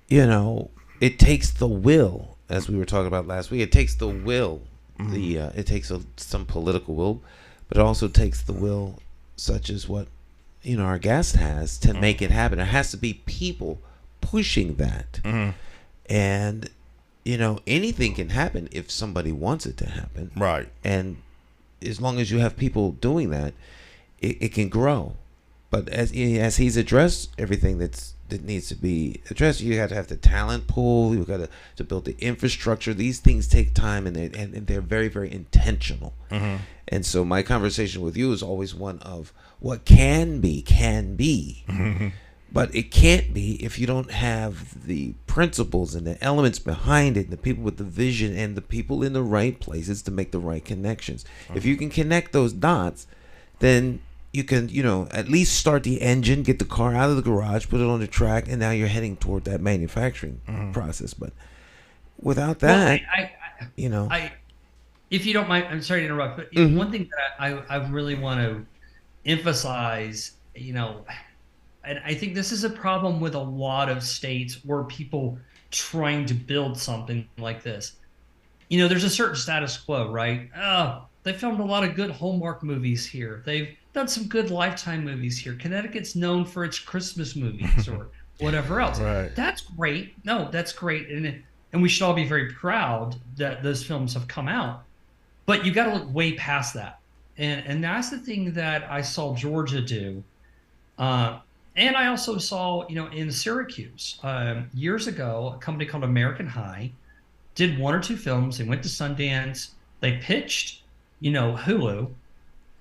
it takes the will, as we were talking about last week. It takes the will. It takes some political will, but it also takes the will, such as what our guest has, to make it happen. There has to be people pushing that, and anything can happen if somebody wants it to happen. Right. And as long as you have people doing that, it can grow. But as he's addressed everything that needs to be addressed, you got to have the talent pool. You got to build the infrastructure. These things take time, and they're very, very intentional. And so my conversation with you is always one of what can be, but it can't be if you don't have the principles and the elements behind it, and the people with the vision and the people in the right places to make the right connections. If you can connect those dots, then you can, at least start the engine, get the car out of the garage, put it on the track, and now you're heading toward that manufacturing process. But without that, if you don't mind, I'm sorry to interrupt, but one thing that I really want to emphasize, and I think this is a problem with a lot of states where people trying to build something like this. There's a certain status quo, right? Oh, they filmed a lot of good Hallmark movies here. They've done some good Lifetime movies here. Connecticut's known for its Christmas movies or whatever else. Right. That's great. No, that's great. And we should all be very proud that those films have come out. But you got to look way past that. And that's the thing that I saw Georgia do. And I also saw, in Syracuse years ago, a company called American High did one or two films. They went to Sundance. They pitched, Hulu.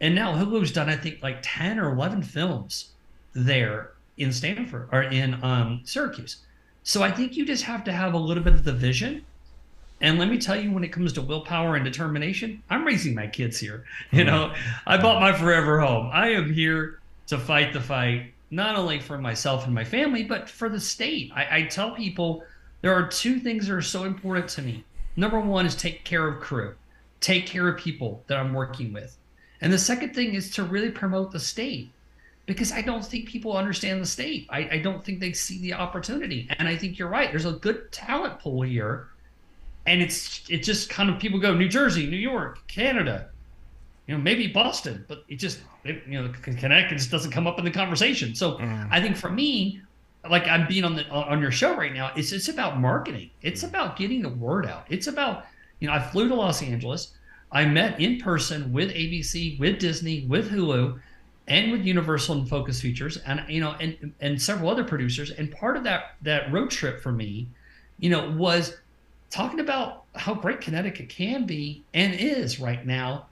And now Hulu's done, I think, like 10 or 11 films there in Stanford or in Syracuse. So I think you just have to have a little bit of the vision. And let me tell you, when it comes to willpower and determination, I'm raising my kids here. I bought my forever home. I am here to fight the fight, not only for myself and my family, but for the state. I tell people there are two things that are so important to me. Number one is take care of crew, take care of people that I'm working with. And the second thing is to really promote the state, because I don't think people understand the state. I don't think they see the opportunity. And I think you're right. There's a good talent pool here. And it's just kind of, people go New Jersey, New York, Canada, maybe Boston, but Connecticut just doesn't come up in the conversation. So I think for me, like I'm being on your show right now, it's about marketing. It's about getting the word out. It's about, I flew to Los Angeles. I met in person with ABC, with Disney, with Hulu, and with Universal and Focus Features, and and several other producers. And part of that road trip for me, was talking about how great Connecticut can be and is right now,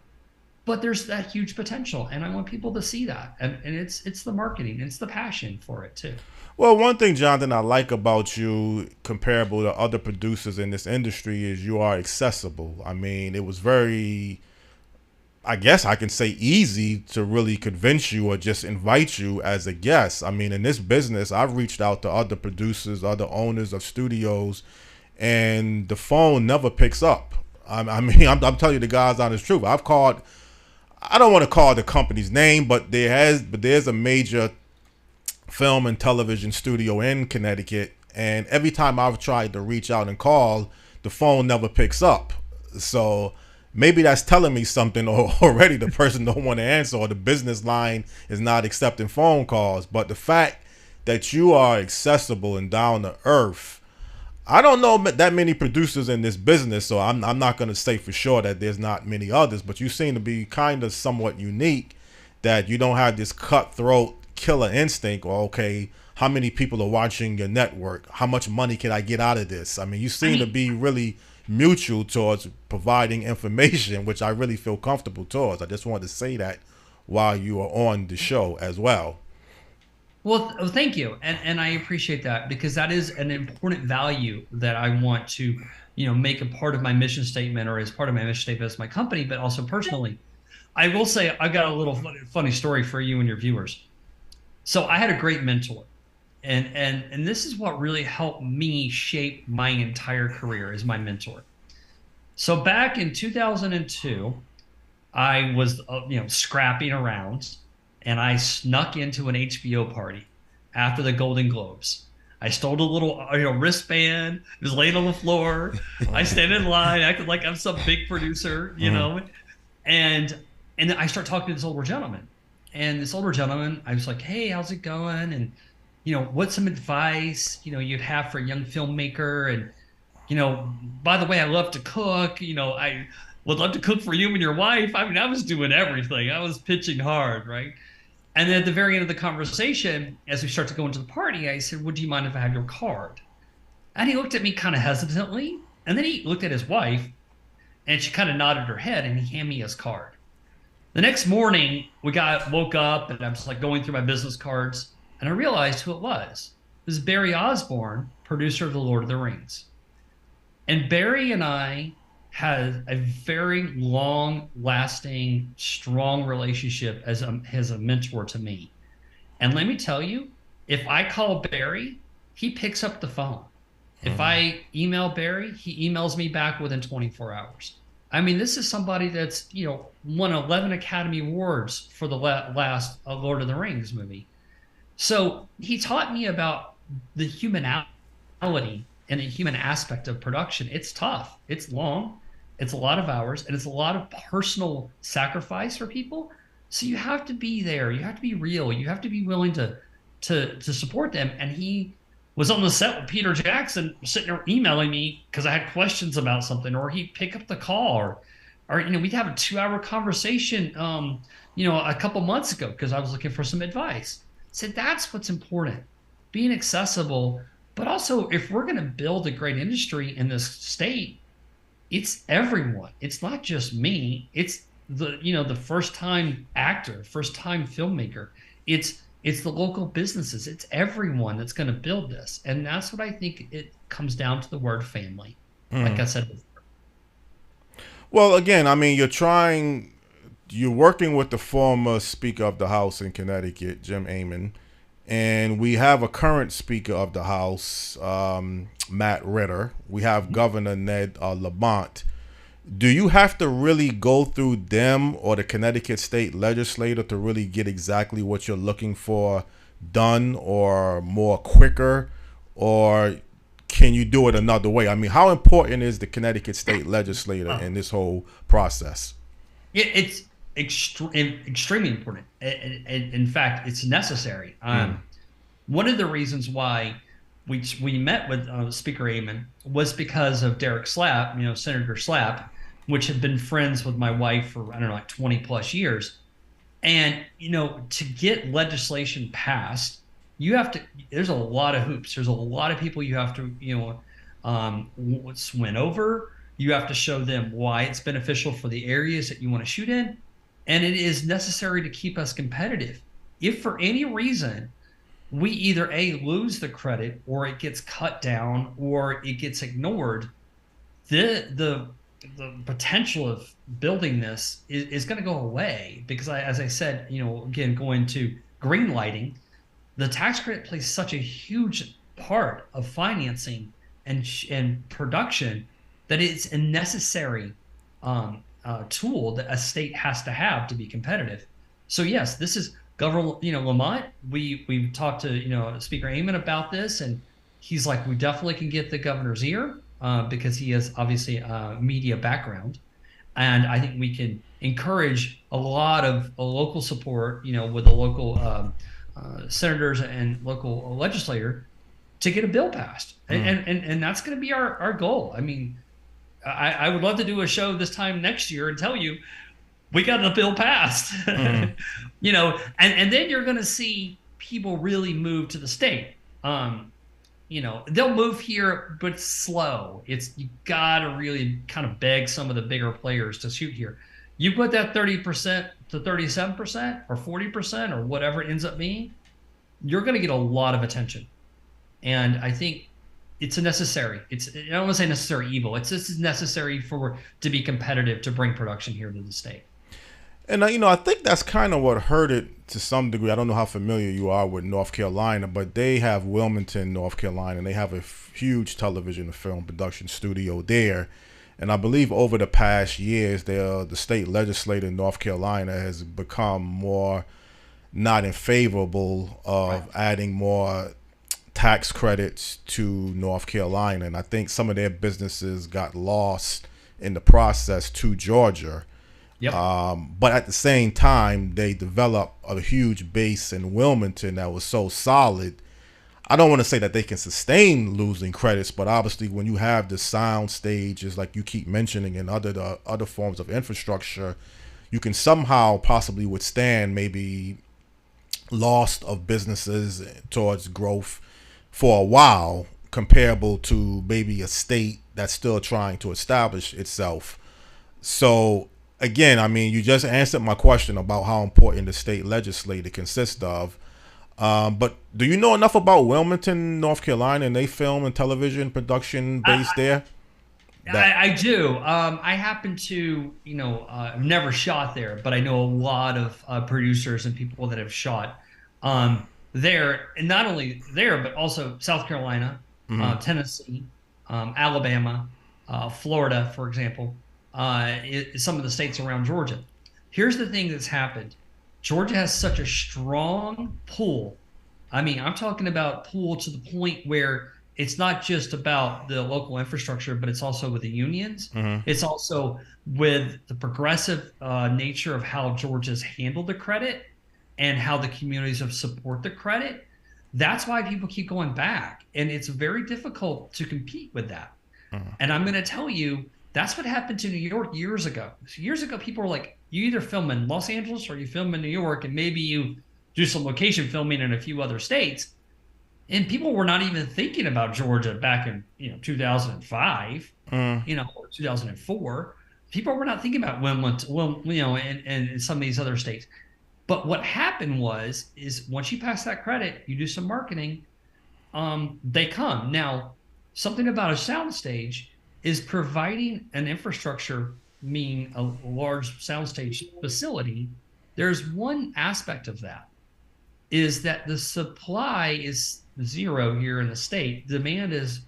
but there's that huge potential, and I want people to see that. And it's the marketing, it's the passion for it too. Well, one thing, Jonathan, I like about you, comparable to other producers in this industry, is you are accessible. I mean, it was very, I guess I can say, easy to really convince you or just invite you as a guest. I mean, in this business, I've reached out to other producers, other owners of studios, and the phone never picks up. I mean, I'm telling you the God's honest truth. I've called, I don't want to call the company's name, but there's a major film and television studio in Connecticut, and every time I've tried to reach out and call, the phone never picks up. So maybe that's telling me something already. The person don't want to answer, or the business line is not accepting phone calls. But the fact that you are accessible and down to earth, I don't know that many producers in this business, so I'm not going to say for sure that there's not many others, but you seem to be kind of somewhat unique, that you don't have this cutthroat killer instinct, or okay, how many people are watching your network? How much money can I get out of this? I mean, you seem to be really mutual towards providing information, which I really feel comfortable towards. I just wanted to say that while you are on the show as well. Well, thank you. And I appreciate that, because that is an important value that I want to, make a part of my mission statement, or as part of my mission statement as my company, but also personally. I will say I've got a little funny story for you and your viewers. So I had a great mentor, and this is what really helped me shape my entire career, is my mentor. So back in 2002, I was, scrapping around, and I snuck into an HBO party after the Golden Globes. I stole a little, wristband. It was laying on the floor. I stand in line, acted like I'm some big producer, and then I start talking to this older gentleman. And this older gentleman, I was like, "Hey, how's it going? And what's some advice you'd have for a young filmmaker? And by the way, I love to cook. I would love to cook for you and your wife." I mean, I was doing everything. I was pitching hard, right? And then at the very end of the conversation, as we start to go into the party, I said, "Would you mind if I have your card?" And he looked at me kind of hesitantly, and then he looked at his wife, and she kind of nodded her head, and he handed me his card. The next morning, woke up, and I was like going through my business cards, and I realized who it was. It was Barry Osborne, producer of The Lord of the Rings. And Barry and I had a very long-lasting, strong relationship as a mentor to me. And let me tell you, if I call Barry, he picks up the phone. If I email Barry, he emails me back within 24 hours. I mean, this is somebody that's, won 11 Academy Awards for the last Lord of the Rings movie. So he taught me about the humanality and the human aspect of production. It's tough. It's long. It's a lot of hours, and it's a lot of personal sacrifice for people. So you have to be there. You have to be real. You have to be willing to support them. And he was on the set with Peter Jackson, sitting there emailing me because I had questions about something, or he'd pick up the call, or we'd have a 2-hour conversation, a couple months ago because I was looking for some advice. So that's what's important, being accessible. But also, if we're going to build a great industry in this state, it's everyone. It's not just me. It's the first-time actor, first-time filmmaker. It's the local businesses. It's everyone that's going to build this. And that's what I think it comes down to, the word family, like I said before. Well, again, I mean, you're working with the former Speaker of the House in Connecticut, Jim Amon, and we have a current Speaker of the House, Matt Ritter. We have Governor Ned Lamont. Do you have to really go through them or the Connecticut State Legislature to really get exactly what you're looking for done, or more quicker, or can you do it another way? I mean, how important is the Connecticut State Legislature in this whole process? It's extremely important. In fact, it's necessary. One of the reasons why we met with Speaker Amon was because of Derek Slapp, Senator Slapp, which had been friends with my wife for, I don't know, like 20 plus years. And, to get legislation passed, there's a lot of hoops. There's a lot of people you have to, win over. You have to show them why it's beneficial for the areas that you want to shoot in. And it is necessary to keep us competitive. If for any reason we either lose the credit, or it gets cut down, or it gets ignored, the potential of building this is going to go away. Because as I said, again, going to green lighting, the tax credit plays such a huge part of financing and production that it's a necessary tool that a state has to have to be competitive. So yes, this is Governor Lamont. We've talked to Speaker Amon about this, and he's like, we definitely can get the governor's ear because he has obviously a media background, and I think we can encourage a lot of local support with the local senators and local legislator to get a bill passed. And that's going to be our goal. I mean, I would love to do a show this time next year and tell you we got the bill passed. And then you're going to see people really move to the state. They'll move here, but slow. You got to really kind of beg some of the bigger players to shoot here. You put that 30% to 37% or 40% or whatever it ends up being, you're going to get a lot of attention. And I think it's a necessary. I don't want to say necessary evil. It's just necessary to be competitive, to bring production here to the state. And I think that's kind of what hurt it to some degree. I don't know how familiar you are with North Carolina, but they have Wilmington, North Carolina, and they have a huge television and film production studio there. And I believe over the past years, the state legislature in North Carolina has become more not in favorable of adding more tax credits to North Carolina. And I think some of their businesses got lost in the process to Georgia. Yep. But at the same time, they developed a huge base in Wilmington that was so solid. I don't want to say that they can sustain losing credits, but obviously when you have the sound stages like you keep mentioning and other forms of infrastructure, you can somehow possibly withstand maybe loss of businesses towards growth for a while, comparable to maybe a state that's still trying to establish itself. So again, I mean, you just answered my question about how important the state legislature consists of. But do you know enough about Wilmington, North Carolina, and they film and television production based there? I do. I happen to, I've never shot there, but I know a lot of producers and people that have shot there, and not only there, but also South Carolina, Tennessee, Alabama, Florida, for example, some of the states around Georgia. Here's the thing that's happened. Georgia has such a strong pull. I mean, I'm talking about pull to the point where it's not just about the local infrastructure, but it's also with the unions. It's also with the progressive nature of how Georgia's handled the credit and how the communities have support the credit. That's why people keep going back. And it's very difficult to compete with that. And I'm going to tell you, that's what happened to New York years ago. So years ago, people were like, you either film in Los Angeles or you film in New York, and maybe you do some location filming in a few other states. And people were not even thinking about Georgia back in 2005, or 2004. People were not thinking about Wilmington, and some of these other states. But what happened is once you pass that credit, you do some marketing, they come. Now, something about a soundstage is providing an infrastructure, meaning a large soundstage facility. There's one aspect of that, is that the supply is zero here in the state. Demand is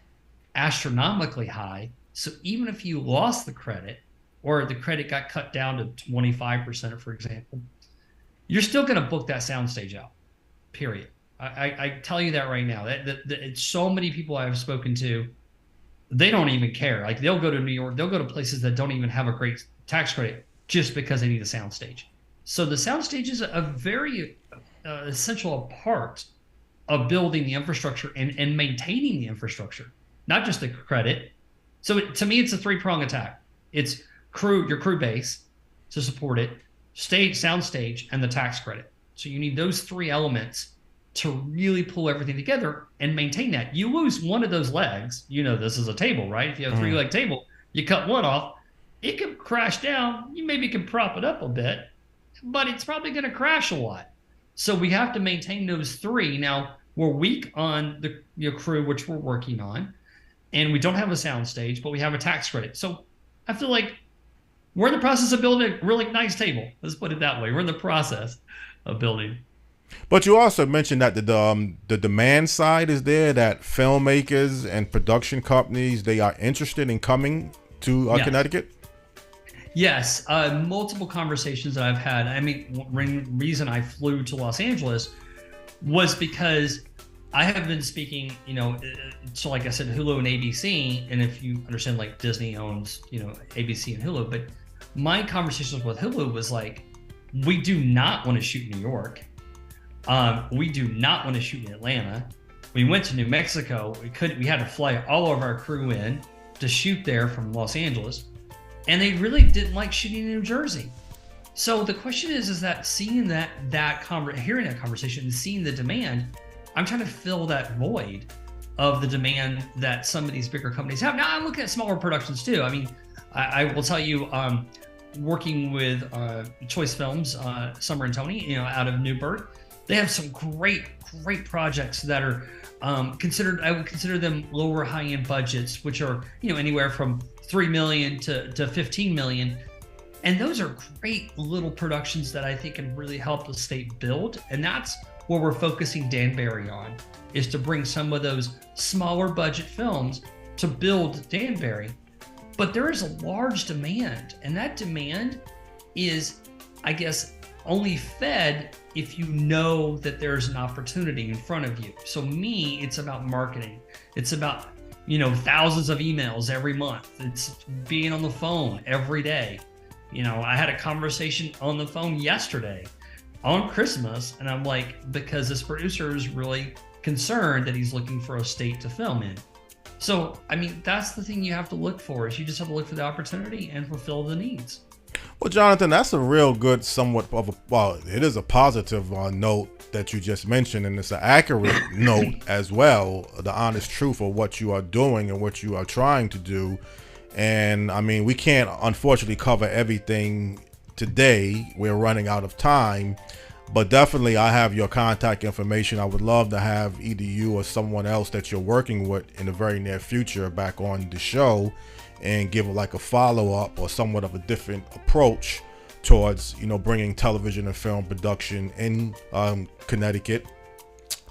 astronomically high. So even if you lost the credit, or the credit got cut down to 25%, for example, you're still going to book that soundstage out, period. I tell you that right now. It's so many people I've spoken to, they don't even care. Like, they'll go to New York, they'll go to places that don't even have a great tax credit just because they need a soundstage. So the soundstage is a very essential part of building the infrastructure and maintaining the infrastructure, not just the credit. So to me, it's a three-prong attack. It's your crew base to support it, soundstage, and the tax credit. So you need those three elements to really pull everything together and maintain that. You lose one of those legs, this is a table, right? If you have a three-leg table, you cut one off, it can crash down. You maybe can prop it up a bit, but it's probably going to crash a lot. So we have to maintain those three. Now, we're weak on the crew, which we're working on, and we don't have a soundstage, but we have a tax credit. So I feel like we're in the process of building a really nice table. Let's put it that way. We're in the process of building. But you also mentioned that the demand side is there, that filmmakers and production companies, they are interested in coming to Connecticut? Yes, multiple conversations that I've had. I mean, reason I flew to Los Angeles was because I have been speaking, so like I said, Hulu and ABC, and if you understand, like, Disney owns, ABC and Hulu, but my conversations with Hulu was like, we do not want to shoot in New York. We do not want to shoot in Atlanta. We went to New Mexico. We had to fly all of our crew in to shoot there from Los Angeles. And they really didn't like shooting in New Jersey. So the question is that seeing hearing that conversation and seeing the demand, I'm trying to fill that void of the demand that some of these bigger companies have. Now, I'm looking at smaller productions too. I mean, I will tell you, working with Choice Films, Summer and Tony, out of Newburgh, they have some great projects that are I would consider them lower high-end budgets, which are, anywhere from $3 million to 15 million. And those are great little productions that I think can really help the state build. And that's what we're focusing Danbury on, is to bring some of those smaller budget films to build Danbury. but there is a large demand, and that demand is, I guess, only fed if you know that there's an opportunity in front of you. So me, it's about marketing. It's about, thousands of emails every month. It's being on the phone every day. I had a conversation on the phone yesterday on Christmas, and I'm like, because this producer is really concerned that he's looking for a state to film in. So, that's the thing you have to look for, is you just have to look for the opportunity and fulfill the needs. Well, Jonathan, that's a real good, it is a positive note that you just mentioned, and it's an accurate note as well, the honest truth of what you are doing and what you are trying to do. And we can't unfortunately cover everything today. We're running out of time, but definitely I have your contact information. I would love to have either you or someone else that you're working with in the very near future back on the show and give like a follow-up or somewhat of a different approach towards bringing television and film production in Connecticut.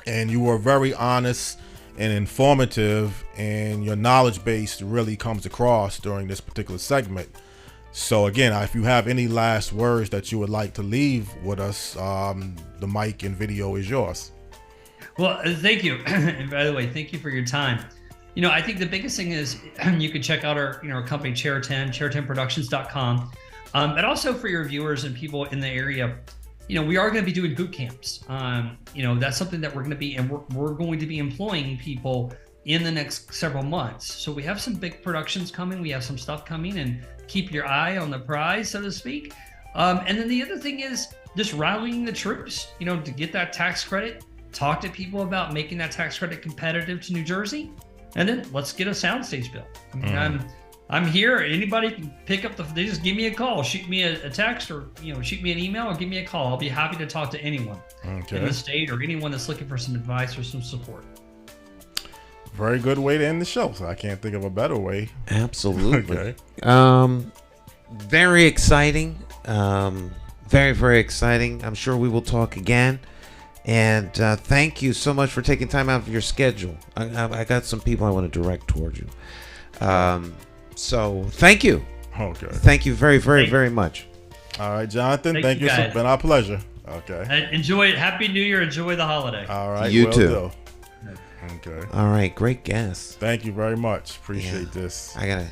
And you were very honest and informative, and your knowledge base really comes across during this particular segment. So again, if you have any last words that you would like to leave with us, the mic and video is yours. Well, thank you. And by the way, thank you for your time. I think the biggest thing is you can check out our company, Chair 10, chair10productions.com. And also for your viewers and people in the area, we are going to be doing boot camps. That's something that we're going to be, and we're going to be employing people in the next several months. So we have some big productions coming. We have some stuff coming, and keep your eye on the prize, so to speak. And then the other thing is just rallying the troops, to get that tax credit, talk to people about making that tax credit competitive to New Jersey. And then let's get a soundstage built. I'm here. Anybody can pick up they just give me a call, shoot me a text, or shoot me an email, or give me a call. I'll be happy to talk to anyone in the state or anyone that's looking for some advice or some support. Very good way to end the show. So I can't think of a better way. Absolutely. Okay. Very exciting. Very, very exciting. I'm sure we will talk again. And thank you so much for taking time out of your schedule. I got some people I want to direct towards you. So thank you. Okay. Thank you very, very, very much. All right, Jonathan. Thank you. It's been our pleasure. Okay. Enjoy it. Happy New Year. Enjoy the holiday. All right. You too. Okay. All right. Great guest. Thank you very much. Appreciate this. I gotta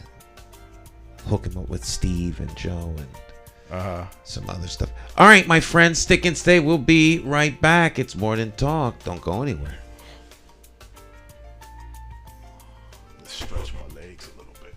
hook him up with Steve and Joe and some other stuff. All right, my friends, stick and stay. We'll be right back. It's More Than Talk. Don't go anywhere. Let's stretch my legs a little bit.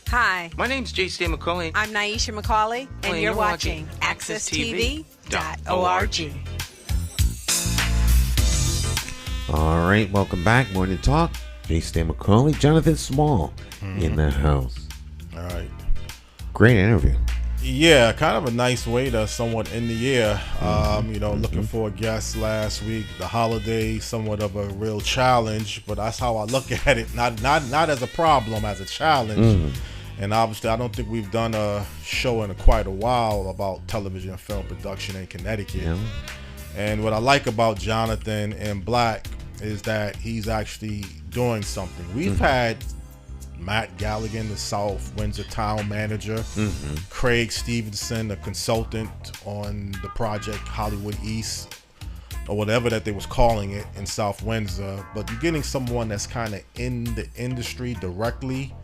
Hi. My name's State McCauley. I'm Nyesha McCauley, and you're watching AccessTV.org. All right, welcome back. Morning Talk. State McCauley, Jonathan Small in the house. All right. Great interview. Yeah, kind of a nice way to somewhat end the year. Looking for guests last week. The holiday, somewhat of a real challenge, but that's how I look at it. Not as a problem, as a challenge. And obviously, I don't think we've done a show in quite a while about television and film production in Connecticut. Yeah. And what I like about Jonathan and Black is that he's actually doing something. We've had Matt Galligan, the South Windsor town manager, Craig Stevenson, the consultant on the project Hollywood East, or whatever that they was calling it in South Windsor. But you're getting someone that's kind of in the industry directly,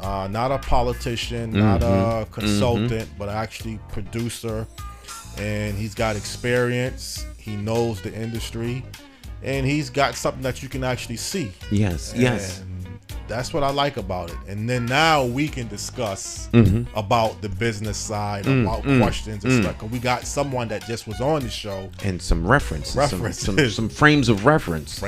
not a politician, not a consultant, but actually producer. And he's got experience. He knows the industry, and he's got something that you can actually see. Yes. That's what I like about it. And then now we can discuss about the business side, about questions and stuff. Cause we got someone that just was on the show. And some references. Some frames of reference.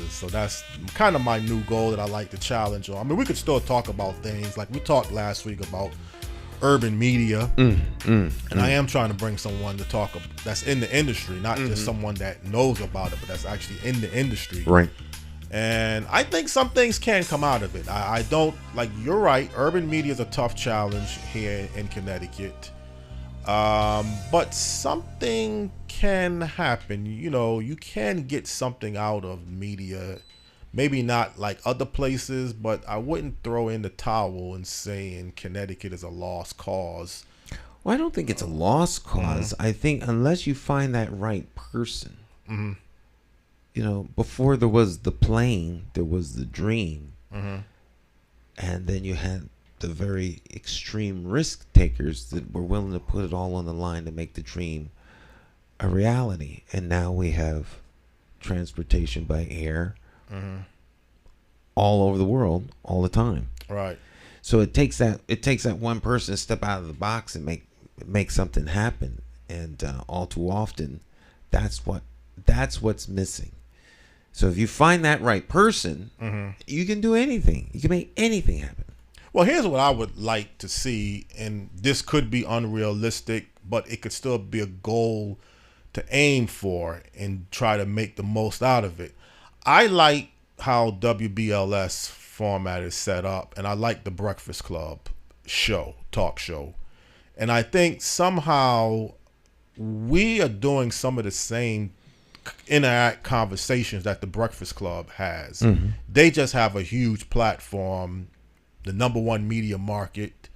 So that's kind of my new goal that I like to challenge on. I mean, we could still talk about things. Like we talked last week about urban media. And I am trying to bring someone to talk that's in the industry, not just someone that knows about it, but that's actually in the industry. Right. And I think some things can come out of it. I don't, like, you're right. Urban media is a tough challenge here in Connecticut. But something can happen. You know, you can get something out of media. Maybe not like other places, but I wouldn't throw in the towel and saying Connecticut is a lost cause. Well, I don't think it's a lost cause. I think unless you find that right person. You know, before there was the plane, there was the dream. And then you had the very extreme risk takers that were willing to put it all on the line to make the dream a reality. And now we have transportation by air all over the world all the time. Right. So it takes that one person to step out of the box and make something happen. And all too often, that's what's missing. So if you find that right person, you can do anything. You can make anything happen. Well, here's what I would like to see, and this could be unrealistic, but it could still be a goal to aim for and try to make the most out of it. I like how WBLS format is set up, and I like the Breakfast Club talk show. And I think somehow we are doing some of the same interact conversations that the Breakfast Club has. They just have a huge platform, the number one media market,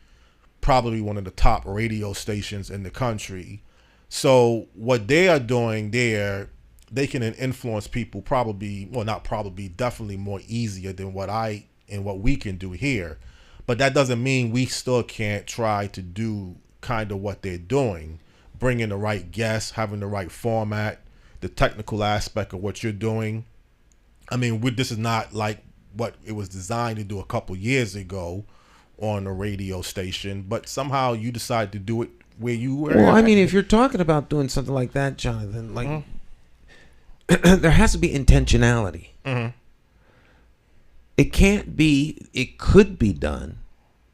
probably one of the top radio stations in the country. So what they are doing there, they can influence people definitely more easier than what we can do here. But that doesn't mean we still can't try to do kind of what they're doing, bringing the right guests, having the right format, the technical aspect of what you're doing. I mean, this is not like what it was designed to do a couple years ago on a radio station, but somehow you decide to do it where you were. Well, I mean, if you're talking about doing something like that, Jonathan, like there has to be intentionality. It can't be, it could be done.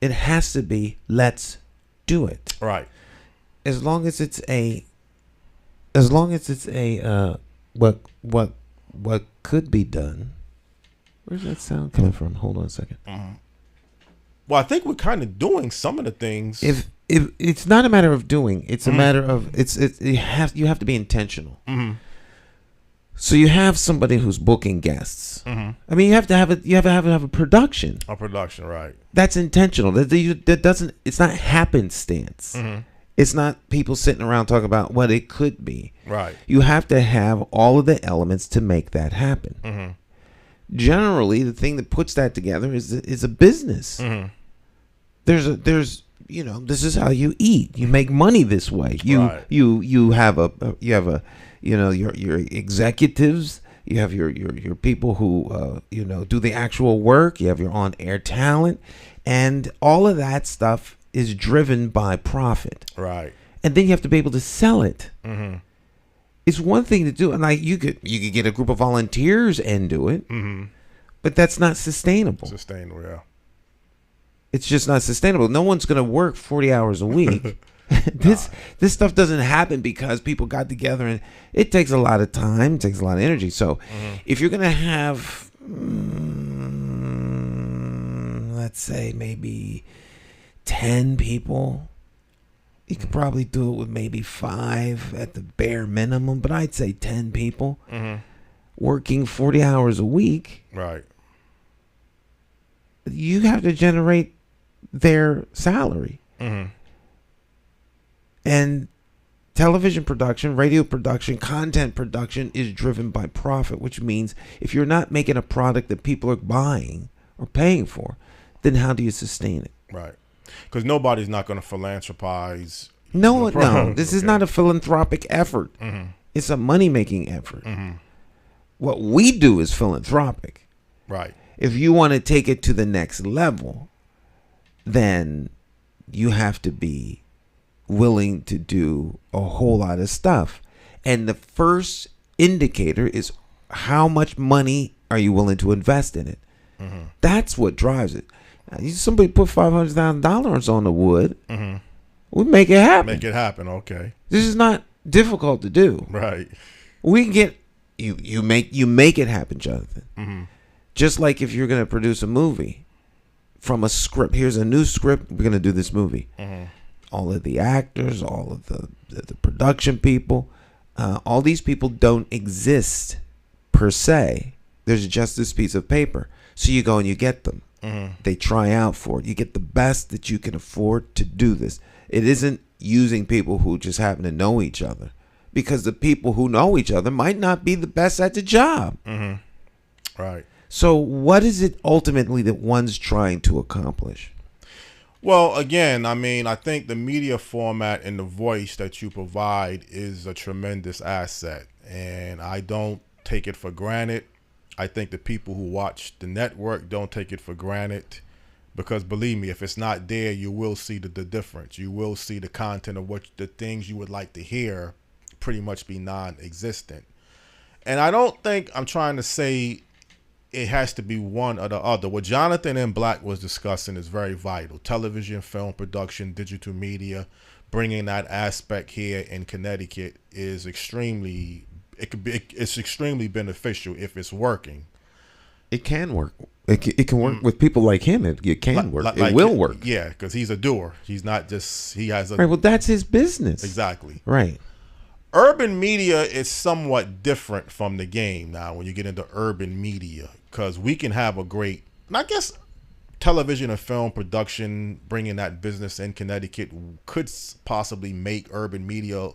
It has to be, let's do it. Right. As long as it's what could be done. Where's that sound coming from? Hold on a second. Well, I think we're kind of doing some of the things. If it's not a matter of doing, it's a matter of you have to be intentional. So you have somebody who's booking guests. I mean, you have to have a production. A production, right? That's intentional. That doesn't. It's not happenstance. It's not people sitting around talking about what it could be. Right. You have to have all of the elements to make that happen. Generally, the thing that puts that together is a business. There's this is how you eat. You make money this way. You have your executives. You have your people who do the actual work. You have your on-air talent, and all of that stuff is driven by profit. Right. And then you have to be able to sell it. It's one thing to do, and like you could get a group of volunteers and do it, but that's not sustainable. Yeah. It's just not sustainable. No one's going to work 40 hours a week This stuff doesn't happen because people got together, and it takes a lot of time, it takes a lot of energy. So if you're gonna have, let's say maybe 10 people, you could probably do it with maybe 5 at the bare minimum, but I'd say 10 people working 40 hours a week. Right. You have to generate their salary. And television production, radio production, content production is driven by profit, which means if you're not making a product that people are buying or paying for, then how do you sustain it? Right. Because nobody's not going to philanthropize. No. This is not a philanthropic effort. It's a money-making effort. What we do is philanthropic. Right. If you want to take it to the next level, then you have to be willing to do a whole lot of stuff. And the first indicator is how much money are you willing to invest in it. That's what drives it. Somebody put $500,000 on the wood, we make it happen. Make it happen. Okay. This is not difficult to do. Right. We can get you make it happen, Jonathan. Just like if you're going to produce a movie from a script. Here's a new script. We're going to do this movie. All of the actors, all of the production people, all these people don't exist per se. There's just this piece of paper. So you go and you get them. They try out for it. You get the best that you can afford to do this. It isn't using people who just happen to know each other, because the people who know each other might not be the best at the job. Right. So what is it ultimately that one's trying to accomplish? Well, again, I mean, I think the media format and the voice that you provide is a tremendous asset, and I don't take it for granted. I think the people who watch the network don't take it for granted, because believe me, if it's not there, you will see the difference. You will see the content of what the things you would like to hear pretty much be non-existent. And I don't think I'm trying to say it has to be one or the other. What Jonathan and Black was discussing is very vital. Television, film production, digital media, bringing that aspect here in Connecticut is extremely beneficial if it's working. It can work. It can work with people like him. It can work. It will work. Yeah, because he's a doer. He's not just, he has a... Right, well, that's his business. Exactly. Right. Urban media is somewhat different from the game now when you get into urban media, because we can have a great, and I guess television and film production, bringing that business in Connecticut could possibly make urban media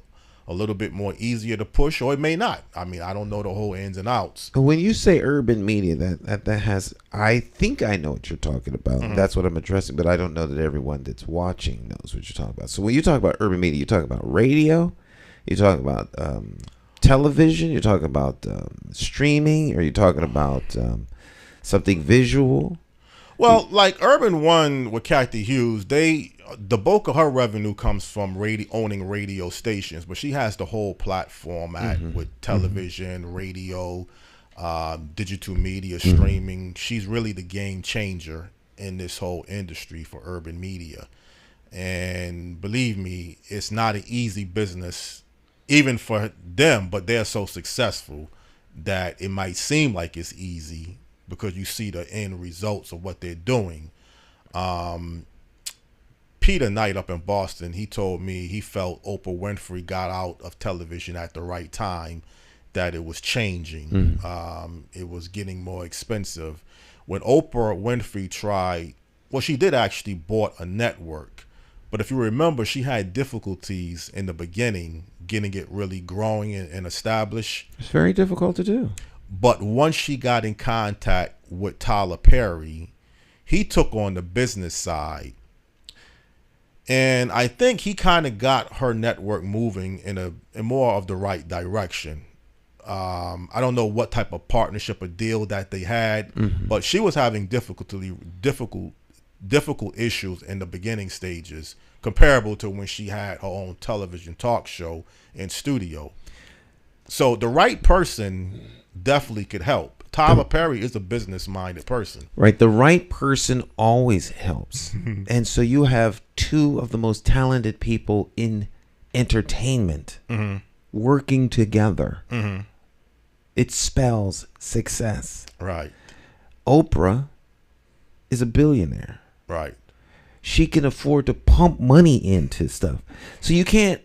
a little bit more easier to push, or it may not. I mean, I don't know the whole ins and outs. When you say urban media, that has, I think I know what you're talking about. That's what I'm addressing, but I don't know that everyone that's watching knows what you're talking about. So when you talk about urban media, you're talking about radio, you're talking about television, you're talking about streaming, or you're talking about something visual? Well, like Urban One with Kathy Hughes, the bulk of her revenue comes from owning radio stations, but she has the whole platform with television, radio, digital media, streaming. She's really the game changer in this whole industry for urban media. And believe me, it's not an easy business, even for them, but they're so successful that it might seem like it's easy because you see the end results of what they're doing. Peter Knight up in Boston, he told me he felt Oprah Winfrey got out of television at the right time, that it was changing. It was getting more expensive. When Oprah Winfrey tried, well, she did actually bought a network, but if you remember, she had difficulties in the beginning getting it really growing and established. It's very difficult to do. But once she got in contact with Tyler Perry, he took on the business side. And I think he kind of got her network moving in more of the right direction. I don't know what type of partnership or deal that they had, but she was having difficult issues in the beginning stages, comparable to when she had her own television talk show in studio. So the right person definitely could help. Tyler Perry is a business-minded person. Right. The right person always helps. And so you have two of the most talented people in entertainment working together. It spells success. Right. Oprah is a billionaire. Right. She can afford to pump money into stuff. So you can't,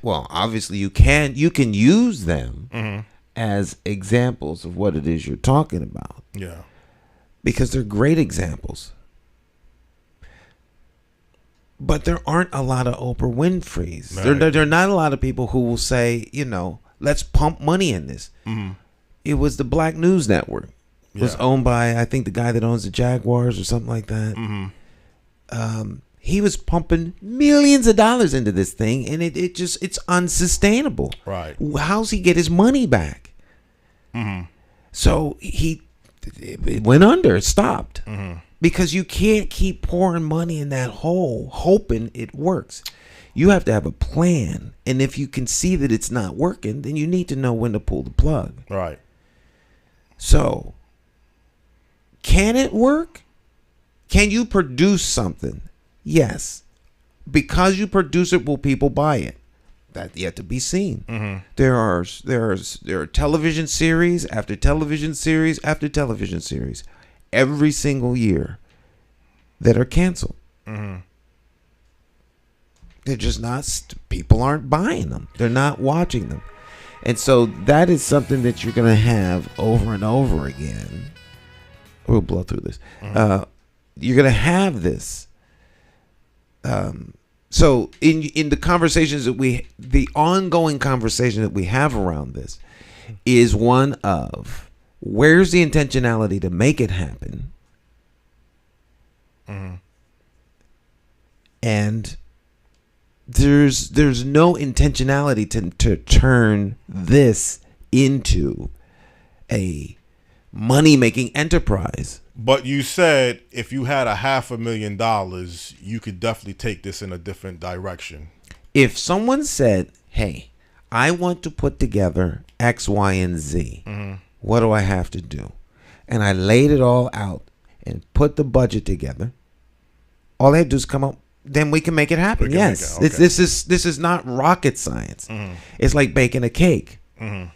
obviously you can use them as examples of what it is you're talking about. Yeah. Because they're great examples. But there aren't a lot of Oprah Winfreys. Right. There are not a lot of people who will say, let's pump money in this. It was the Black News Network. It was owned by, I think, the guy that owns the Jaguars or something like that. He was pumping millions of dollars into this thing, and it's unsustainable. Right. How's he get his money back? So it went under. It stopped. Because you can't keep pouring money in that hole hoping it works. You have to have a plan. And if you can see that it's not working, then you need to know when to pull the plug. Right. So, can it work? Can you produce something? Yes. Because you produce it, will people buy it? That's yet to be seen. There are television series after television series after television series every single year that are canceled. They're just not, people aren't buying them. They're not watching them. And so that is something that you're going to have over and over again. We'll blow through this. You're going to have this. So in the conversations the ongoing conversation that we have around this is one of, where's the intentionality to make it happen? And there's no intentionality to turn this into a money-making enterprise. But you said if you had $500,000, you could definitely take this in a different direction. If someone said, hey, I want to put together X, Y, and Z, what do I have to do? And I laid it all out and put the budget together. All they have to do is come up. Then we can make it happen. Yes, okay. This is not rocket science. It's like baking a cake. All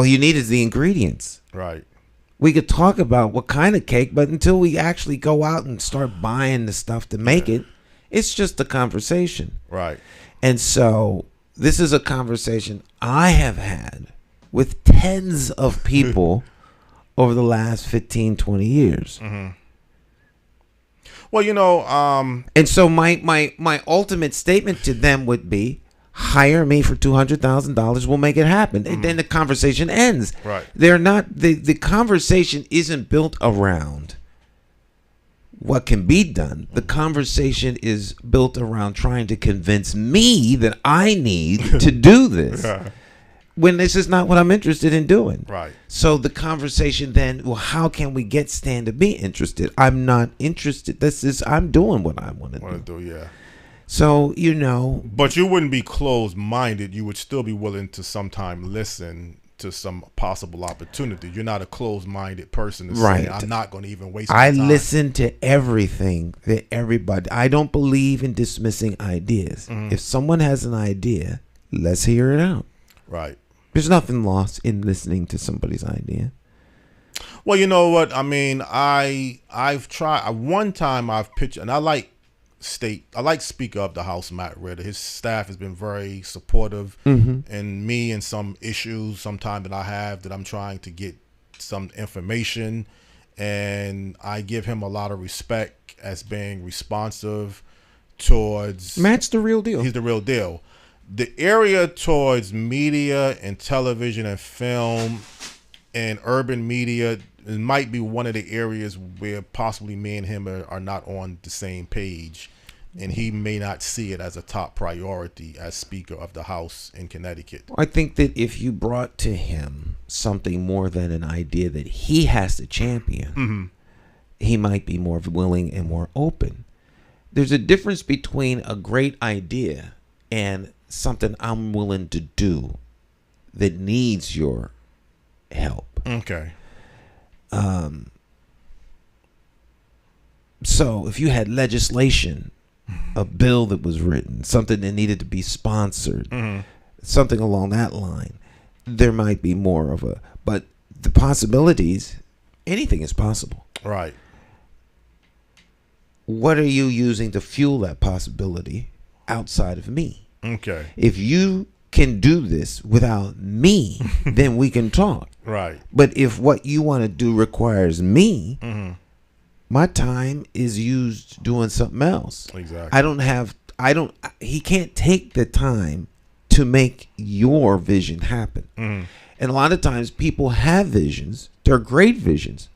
you need is the ingredients. Right. We could talk about what kind of cake, but until we actually go out and start buying the stuff to make it, it's just a conversation. Right. And so this is a conversation I have had with tens of people over the last 15, 20 years. Well, and so my ultimate statement to them would be, hire me for $200,000, we'll make it happen. And then the conversation ends. Right. They're not, the conversation isn't built around what can be done. The conversation is built around trying to convince me that I need to do this. When this is not what I'm interested in doing. Right. So the conversation then, well, how can we get Stan to be interested? I'm not interested. I'm doing what I want to do. Yeah. So, But you wouldn't be closed-minded. You would still be willing to sometime listen to some possible opportunity. You're not a closed-minded person to say, I'm not going to even waste my time. I listen to everything that everybody, I don't believe in dismissing ideas. If someone has an idea, let's hear it out. Right. There's nothing lost in listening to somebody's idea. Well, you know what? I mean, I've tried. One time I've pitched, and I like Speaker of the House, Matt Ritter. His staff has been very supportive in me and some issues sometime that I have that I'm trying to get some information. And I give him a lot of respect as being responsive towards. Matt's the real deal. He's the real deal. The area towards media and television and film and urban media, it might be one of the areas where possibly me and him are not on the same page, and he may not see it as a top priority as Speaker of the House in Connecticut. I think that if you brought to him something more than an idea that he has to champion, he might be more willing and more open. There's a difference between a great idea and something I'm willing to do that needs your help. Okay. So if you had legislation, a bill that was written, something that needed to be sponsored, something along that line, there might be more of a, but the possibilities, anything is possible. Right. What are you using to fuel that possibility outside of me? Okay. If you can do this without me, then we can talk. Right. But if what you want to do requires me, my time is used doing something else. Exactly. He can't take the time to make your vision happen. And a lot of times people have visions. They're great visions.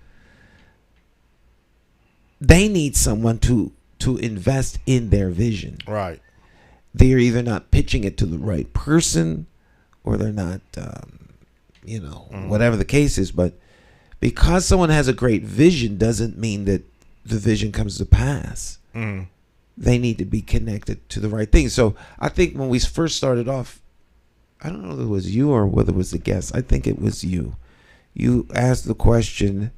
They need someone to invest in their vision. Right. They're either not pitching it to the right person, or they're not, whatever the case is. But because someone has a great vision doesn't mean that the vision comes to pass. They need to be connected to the right thing. So I think when we first started off, I don't know if it was you or whether it was the guest. I think it was you. You asked the question,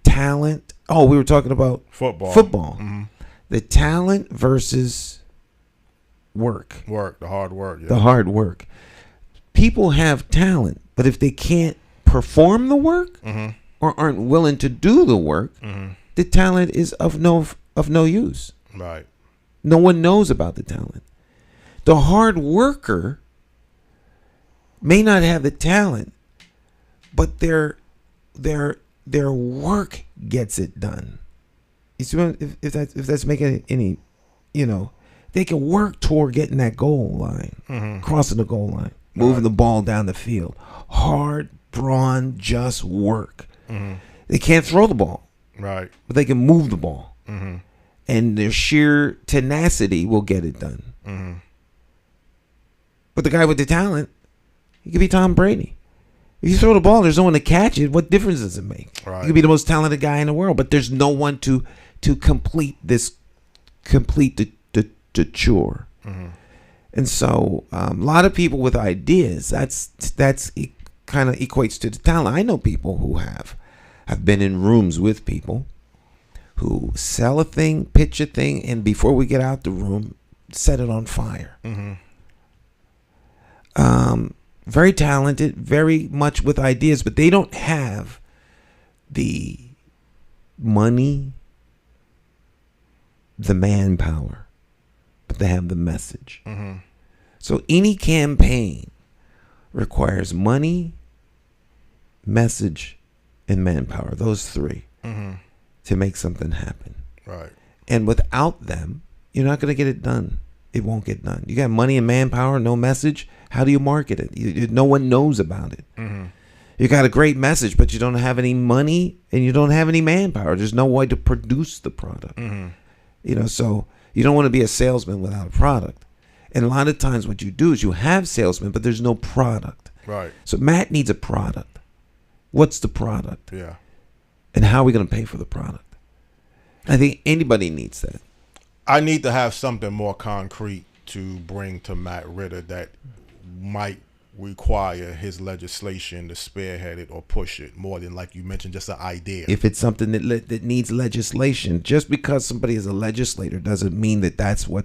talent. Oh, we were talking about football. The talent versus work. The hard work. Yeah. The hard work. People have talent, but if they can't perform the work or aren't willing to do the work, the talent is of no use. Right. No one knows about the talent. The hard worker may not have the talent, but their work gets it done. You see if that's making any, they can work toward getting that goal line, crossing the goal line, moving the ball down the field. Hard drawn, just work. They can't throw the ball, right? But they can move the ball, and their sheer tenacity will get it done. But the guy with the talent, he could be Tom Brady. If you throw the ball, there's no one to catch it. What difference does it make? Right. You could be the most talented guy in the world, but there's no one to complete the chore. And so a lot of people with ideas, that's it kind of equates to the talent. I know people who I've been in rooms with people who sell a thing, pitch a thing, and before we get out the room, set it on fire. Very talented, very much with ideas, but they don't have the money, the manpower, but they have the message. So any campaign requires money, message, and manpower. Those three to make something happen. Right. And without them, you're not going to get it done. It won't get done. You got money and manpower, no message. How do you market it? No one knows about it. You got a great message, but you don't have any money and you don't have any manpower. There's no way to produce the product. So you don't want to be a salesman without a product. And a lot of times what you do is you have salesmen, but there's no product. Right. So Matt needs a product. What's the product? Yeah. And how are we going to pay for the product? I think anybody needs that. I need to have something more concrete to bring to Matt Ritter that might require his legislation to spearhead it or push it more than, like you mentioned, just an idea. If it's something that needs legislation, just because somebody is a legislator doesn't mean that's it.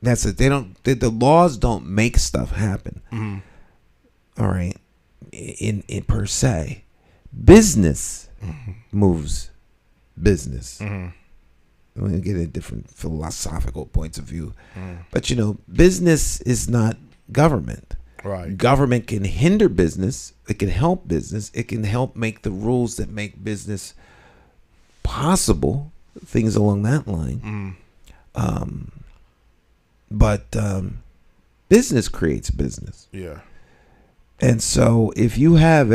The laws don't make stuff happen. All right, in per se, business moves business. I'm going to get into different philosophical points of view. But, business is not government. Right. Government can hinder business. It can help business. It can help make the rules that make business possible, things along that line. But business creates business. Yeah. And so if you have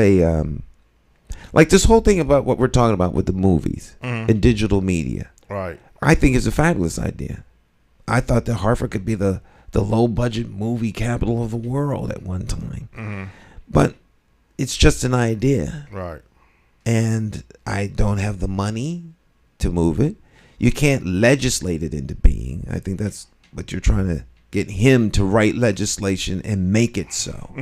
like this whole thing about what we're talking about with the movies and digital media. Right. I think it's a fabulous idea. I thought that Hartford could be the low budget movie capital of the world at one time. But it's just an idea. Right. And I don't have the money to move it. You can't legislate it into being. I think that's what you're trying to get him to write legislation and make it so.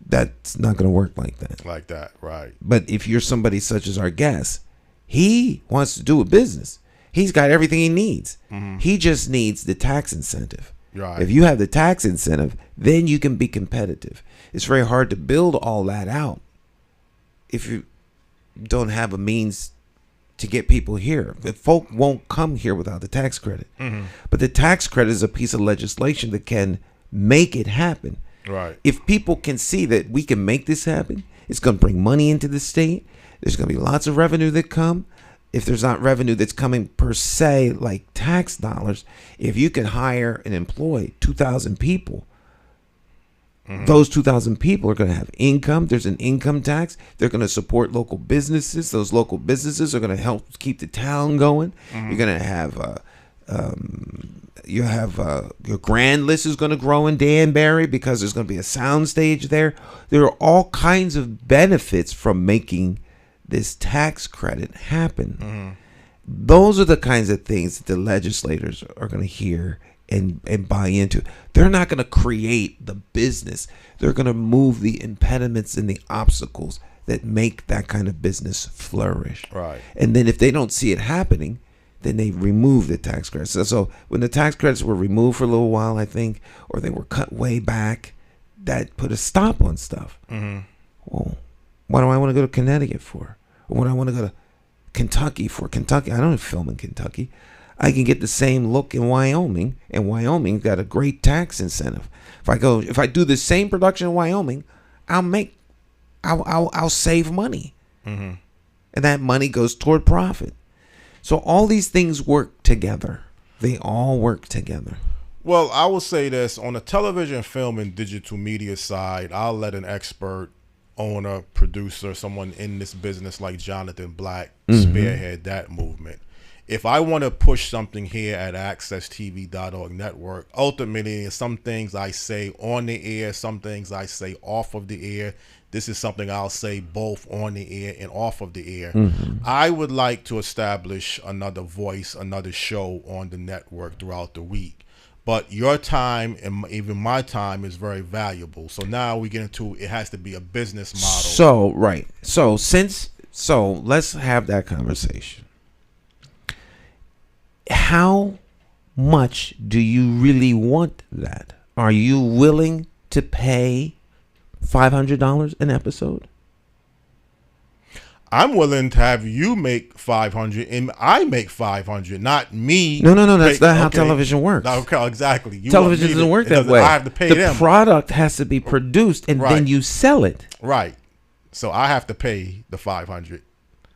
that's not going to work like that. Like that, right. But if you're somebody such as our guest, he wants to do a business. He's got everything he needs. He just needs the tax incentive. Right. If you have the tax incentive, then you can be competitive. It's very hard to build all that out if you don't have a means to get people here. The folk won't come here without the tax credit. But the tax credit is a piece of legislation that can make it happen. Right. If people can see that we can make this happen, it's going to bring money into the state. There's going to be lots of revenue that come. If there's not revenue that's coming per se, like tax dollars, if you can hire and employ 2,000 people, those 2,000 people are going to have income. There's an income tax. They're going to support local businesses. Those local businesses are going to help keep the town going. You're going to have your grand list is going to grow in Danbury because there's going to be a sound stage there. There are all kinds of benefits from making this tax credit happen. Those are the kinds of things that the legislators are going to hear and buy into. They're not going to create the business. They're going to move the impediments and the obstacles that make that kind of business flourish. Right. And then if they don't see it happening, then they remove the tax credits. So when the tax credits were removed for a little while, I think, or they were cut way back, that put a stop on stuff. Well, what do I want to go to Connecticut for? Or what do I want to go to Kentucky for? Kentucky, I don't film in Kentucky. I can get the same look in Wyoming, and Wyoming got a great tax incentive. If I do the same production in Wyoming, I'll save money, and that money goes toward profit. So all these things work together. They all work together. Well, I will say this. On the television, film, and digital media side, I'll let an expert, owner, producer, someone in this business like Jonathan Black spearhead that movement. If I want to push something here at accesstv.org network, ultimately, some things I say on the air, some things I say off of the air. This is something I'll say both on the air and off of the air. I would like to establish another voice, another show on the network throughout the week. But your time and even my time is very valuable. So now we get into it has to be a business model. So, right. So let's have that conversation. How much do you really want that? Are you willing to pay $500 an episode? I'm willing to have you make 500 and I make 500, not me. No. That's not how television works. Okay, exactly. Television doesn't work that way. I have to pay them. The product has to be produced and then you sell it. Right. So I have to pay the 500.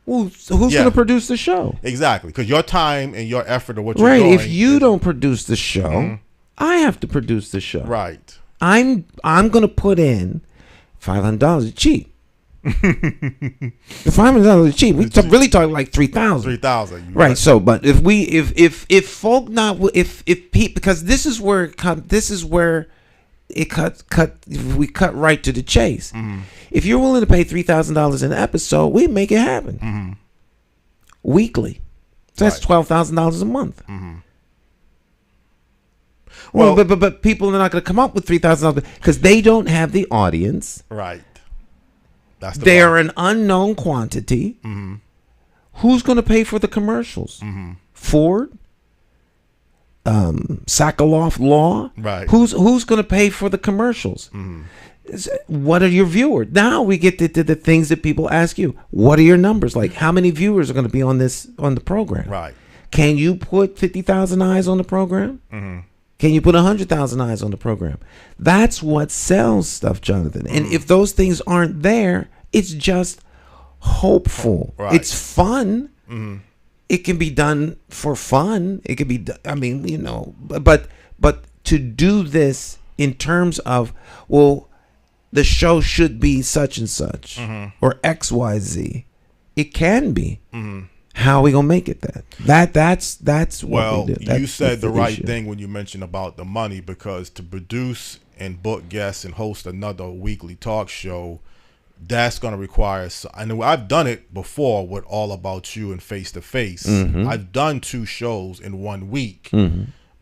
Well, so who's going to produce the show? Exactly, because your time and your effort or what you're doing. Right. If you don't produce the show, I have to produce the show. Right. I'm going to put in $500 is cheap. The $500 is cheap. We really talking like $3,000. $3,000. Right. So, but if folk not if because this is where it cut. We cut right to the chase. If you're willing to pay $3,000 an episode, we make it happen weekly. So that's $12,000 a month. Well, but people are not going to come up with $3,000 because they don't have the audience. Right. They are an unknown quantity. Who's going to pay for the commercials? Ford, Sakaloff Law. Right. Who's going to pay for the commercials? What are your viewers? Now we get to the things that people ask you. What are your numbers? Like how many viewers are going to be on the program? Right. Can you put 50,000 eyes on the program? Can you put 100,000 eyes on the program? That's what sells stuff, Jonathan. And if those things aren't there, it's just hopeful. Right. It's fun. It can be done for fun. It can be, but to do this in terms of, well, the show should be such and such or XYZ, it can be. How are we gonna make it that? That's what we do. You said the right thing when you mentioned about the money, because to produce and book guests and host another weekly talk show, that's gonna require. I know I've done it before with All About You and Face to Face. I've done 2 shows in 1 week,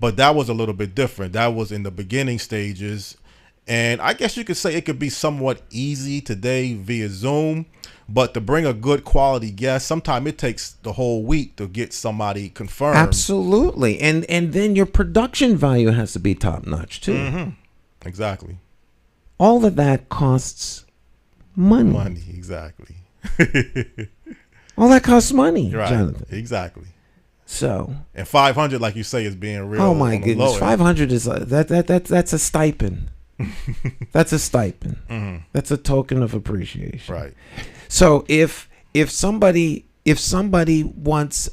but that was a little bit different. That was in the beginning stages, And I guess you could say it could be somewhat easy today via Zoom, but to bring a good quality guest, sometimes it takes the whole week to get somebody confirmed. Absolutely. And then your production value has to be top notch too. Mm-hmm. Exactly. All of that costs money. Money, exactly. All that costs money, Right. Jonathan. Exactly. So, and 500, like you say, is being real. oh my on the goodness, low end. 500 is that's a stipend. That's a stipend. Mm-hmm. That's a token of appreciation. Right. So if somebody wants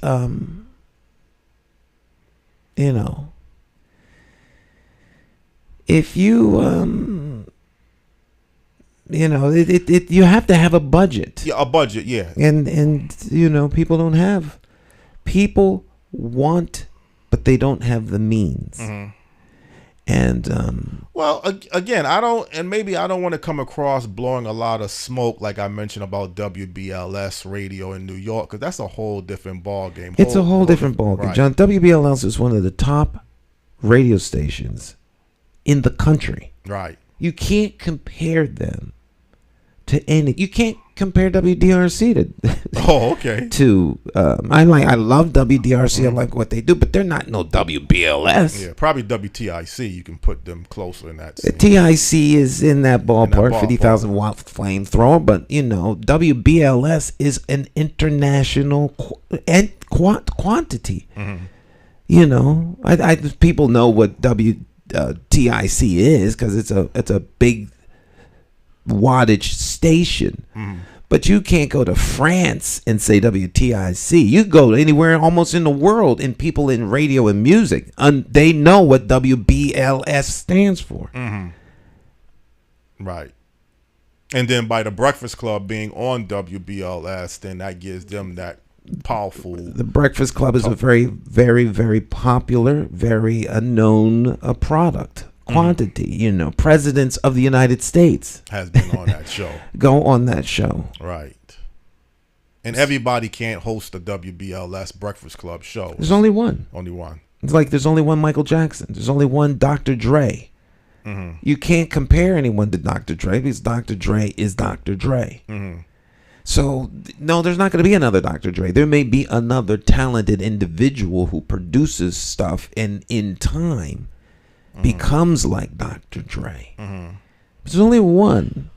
if you you have to have a budget. Yeah, a budget, yeah. And people want, but they don't have the means. Mm-hmm. And well, again, I don't want to come across blowing a lot of smoke like I mentioned about WBLS radio in New York, because that's a whole different ball game. It's a whole different ball game, right. John. WBLS is one of the top radio stations in the country. Right. You can't compare them to any. You can't compare WDRC to. Oh, okay. To I love WDRC. I like what they do, but they're not no WBLS. Yeah, probably WTIC. You can put them closer in that. TIC is in that ballpark, 50,000 watt flamethrower. But WBLS is an international quantity. Mm-hmm. People know what WTIC is because it's a big wattage station. Mm-hmm. But you can't go to France and say WTIC. You go anywhere almost in the world, and people in radio and music, they know what WBLS stands for. Mm-hmm. Right. And then by the Breakfast Club being on WBLS, then that gives them that powerful. The Breakfast Club is a very, very, very popular, very known product. Quantity, presidents of the United States has been on that show. Go on that show. Right. And everybody can't host a WBLS Breakfast Club show. There's only one. Only one. It's like there's only one Michael Jackson. There's only one Dr. Dre. Mm-hmm. You can't compare anyone to Dr. Dre because Dr. Dre is Dr. Dre. Mm-hmm. So, no, there's not going to be another Dr. Dre. There may be another talented individual who produces stuff and in time becomes like Dr. Dre. Mm-hmm. There's only one.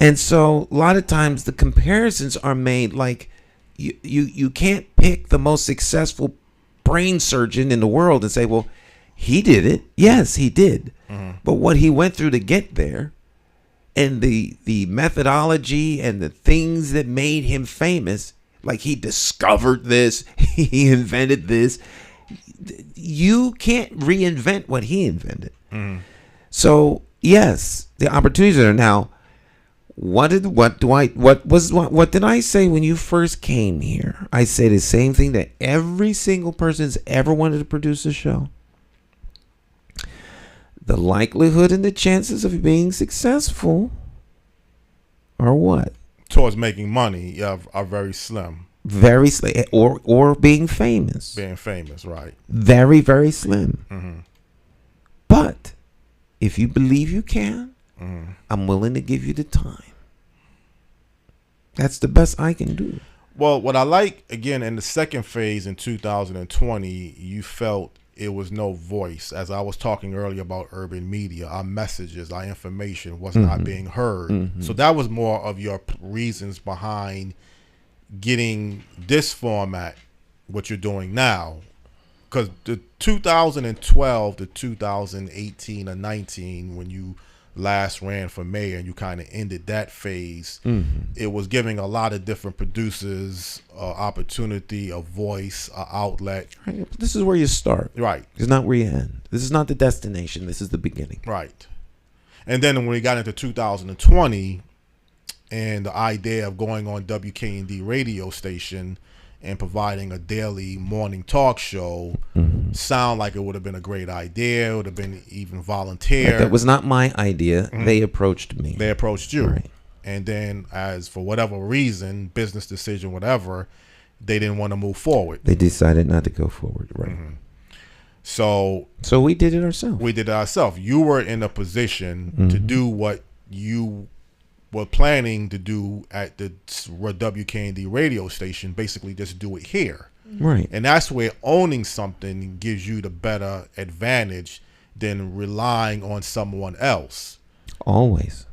And so a lot of times the comparisons are made like you can't pick the most successful brain surgeon in the world and say, well, he did it. Yes, he did. Mm-hmm. But what he went through to get there and the methodology and the things that made him famous, like he discovered this, he invented this. You can't reinvent what he invented. Mm. So yes, the opportunities are now. What did I say when you first came here? I say the same thing that every single person's ever wanted to produce a show. The likelihood and the chances of being successful are what? Towards making money are very slim. Very slim, or being famous. Being famous, right? Very, very slim. Mm-hmm. But if you believe you can, I'm willing to give you the time. That's the best I can do. Well, what I like, again, in the second phase in 2020, you felt it was no voice. As I was talking earlier about urban media, our messages, our information was not being heard. Mm-hmm. So that was more of your reasons behind getting this format, what you're doing now. Because the 2012 to 2018 or 19, when you last ran for mayor and you kind of ended that phase, it was giving a lot of different producers opportunity, a voice, an outlet. Right. This is where you start. Right. It's not where you end. This is not the destination. This is the beginning. Right. And then when we got into 2020 and the idea of going on WKND radio station and providing a daily morning talk show sound like it would have been a great idea. It would have been even volunteer. Right, that was not my idea. They approached me. They approached you. Right. And then as for whatever reason, business decision, whatever, they didn't want to move forward. They decided not to go forward. Right. So we did it ourselves. We did it ourselves. You were in a position to do what you were planning to do at the WKND radio station, basically just do it here. Right. And that's where owning something gives you the better advantage than relying on someone else. Always.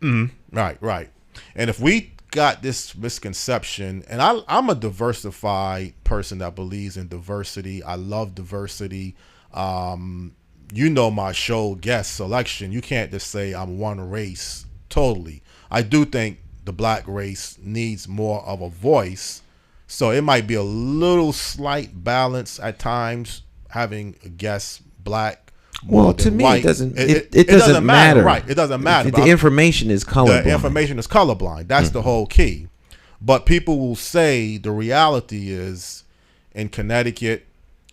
Right. And if we got this misconception, and I'm a diversified person that believes in diversity. I love diversity. My show guest selection. You can't just say I'm one race totally. I do think the black race needs more of a voice. So it might be a little slight balance at times having a guest black. Well, to me, white. It doesn't matter. Right. It doesn't matter. The information is colorblind. The information is colorblind. That's the whole key. But people will say the reality is in Connecticut,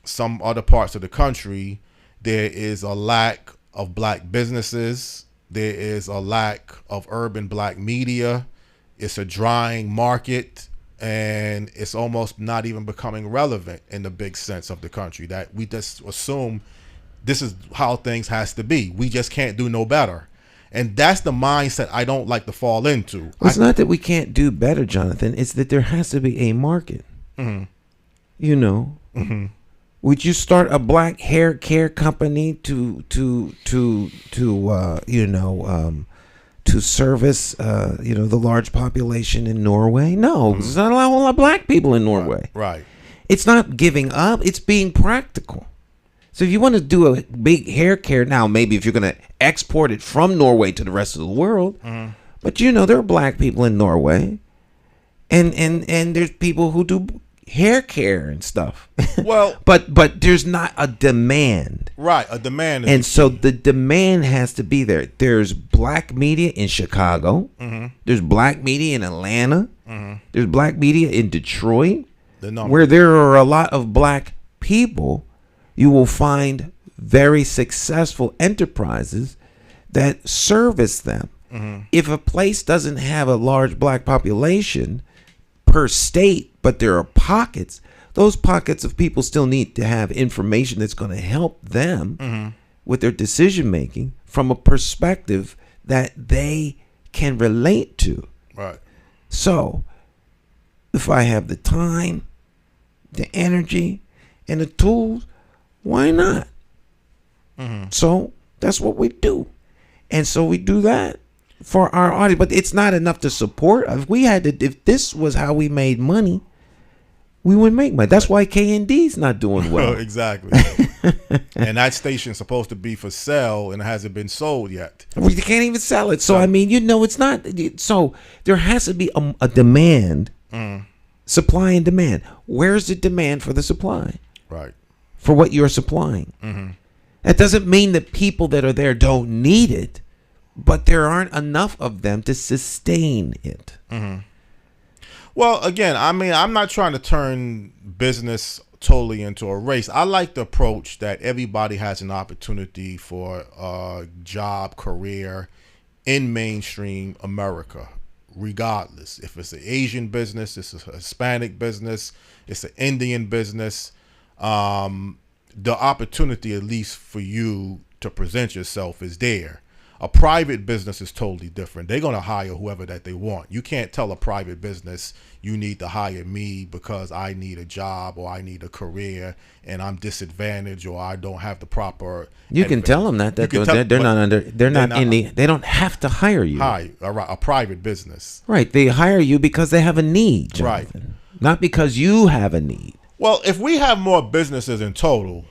some other parts of the country, there is a lack of black businesses. There is a lack of urban black media. It's a drying market. And it's almost not even becoming relevant in the big sense of the country, that we just assume this is how things has to be. We just can't do no better. And that's the mindset I don't like to fall into. It's not that we can't do better, Jonathan. It's that there has to be a market. You know, would you start a black hair care company to service the large population in Norway? No, there's not a whole lot of black people in Norway. Right. It's not giving up. It's being practical. So if you want to do a big hair care now, maybe if you're going to export it from Norway to the rest of the world, but there are black people in Norway, and there's people who do hair care and stuff. Well, but there's not a demand. Right, a demand. And so the demand has to be there. There's black media in Chicago. There's black media in Atlanta. There's black media in Detroit, where there are a lot of black people. You will find very successful enterprises that service them. If a place doesn't have a large black population per state, but there are pockets, those pockets of people still need to have information that's going to help them with their decision making from a perspective that they can relate to. Right. So if I have the time, the energy, and the tools, why not? So that's what we do. And so we do that for our audience. But it's not enough to support. If this was how we made money, we wouldn't make money. That's why KND's not doing well. Exactly. And that station's supposed to be for sale and it hasn't been sold yet. We can't even sell it. So, it's not. So there has to be a demand, supply and demand. Where's the demand for the supply? Right. For what you're supplying. That doesn't mean that people that are there don't need it, but there aren't enough of them to sustain it. Well, again, I'm not trying to turn business totally into a race. I like the approach that everybody has an opportunity for a job, career in mainstream America, regardless. If it's an Asian business, it's a Hispanic business, it's an Indian business. The opportunity, at least for you to present yourself, is there. A private business is totally different. They're going to hire whoever that they want. You can't tell a private business, you need to hire me because I need a job or I need a career and I'm disadvantaged or I don't have the proper. You can tell them that they don't have to hire you. A private business. Right. They hire you because they have a need, Jonathan. Right. Not because you have a need. Well, if we have more businesses in total,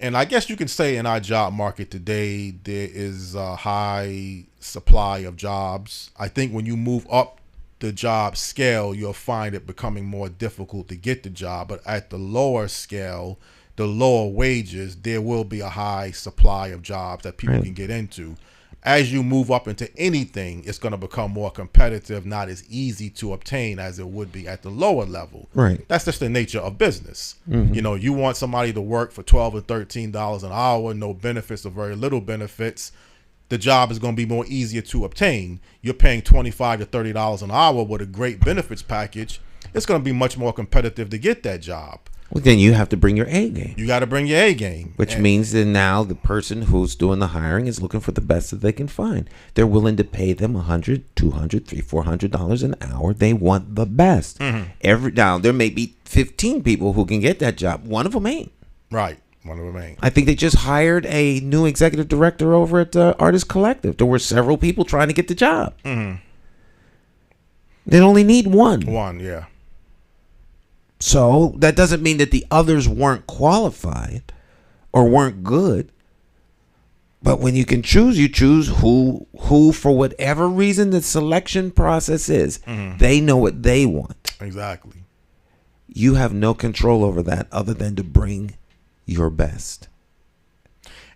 and I guess you can say in our job market today, there is a high supply of jobs. I think when you move up the job scale, you'll find it becoming more difficult to get the job. But at the lower scale, the lower wages, there will be a high supply of jobs that people can get into. As you move up into anything, it's going to become more competitive, not as easy to obtain as it would be at the lower level. Right. That's just the nature of business. You want somebody to work for $12 or $13 an hour, no benefits or very little benefits. The job is going to be more easier to obtain. You're paying $25 to $30 an hour with a great benefits package. It's going to be much more competitive to get that job. Well, then you have to bring your A game. You got to bring your A game. Which means that now the person who's doing the hiring is looking for the best that they can find. They're willing to pay them $100, $200, $300, $400 an hour. They want the best. Now, there may be 15 people who can get that job. One of them ain't. Right. One of them ain't. I think they just hired a new executive director over at Artist Collective. There were several people trying to get the job. They only need one. One, yeah. So that doesn't mean that the others weren't qualified or weren't good. But when you can choose, you choose who for whatever reason the selection process is, they know what they want. Exactly. You have no control over that other than to bring your best.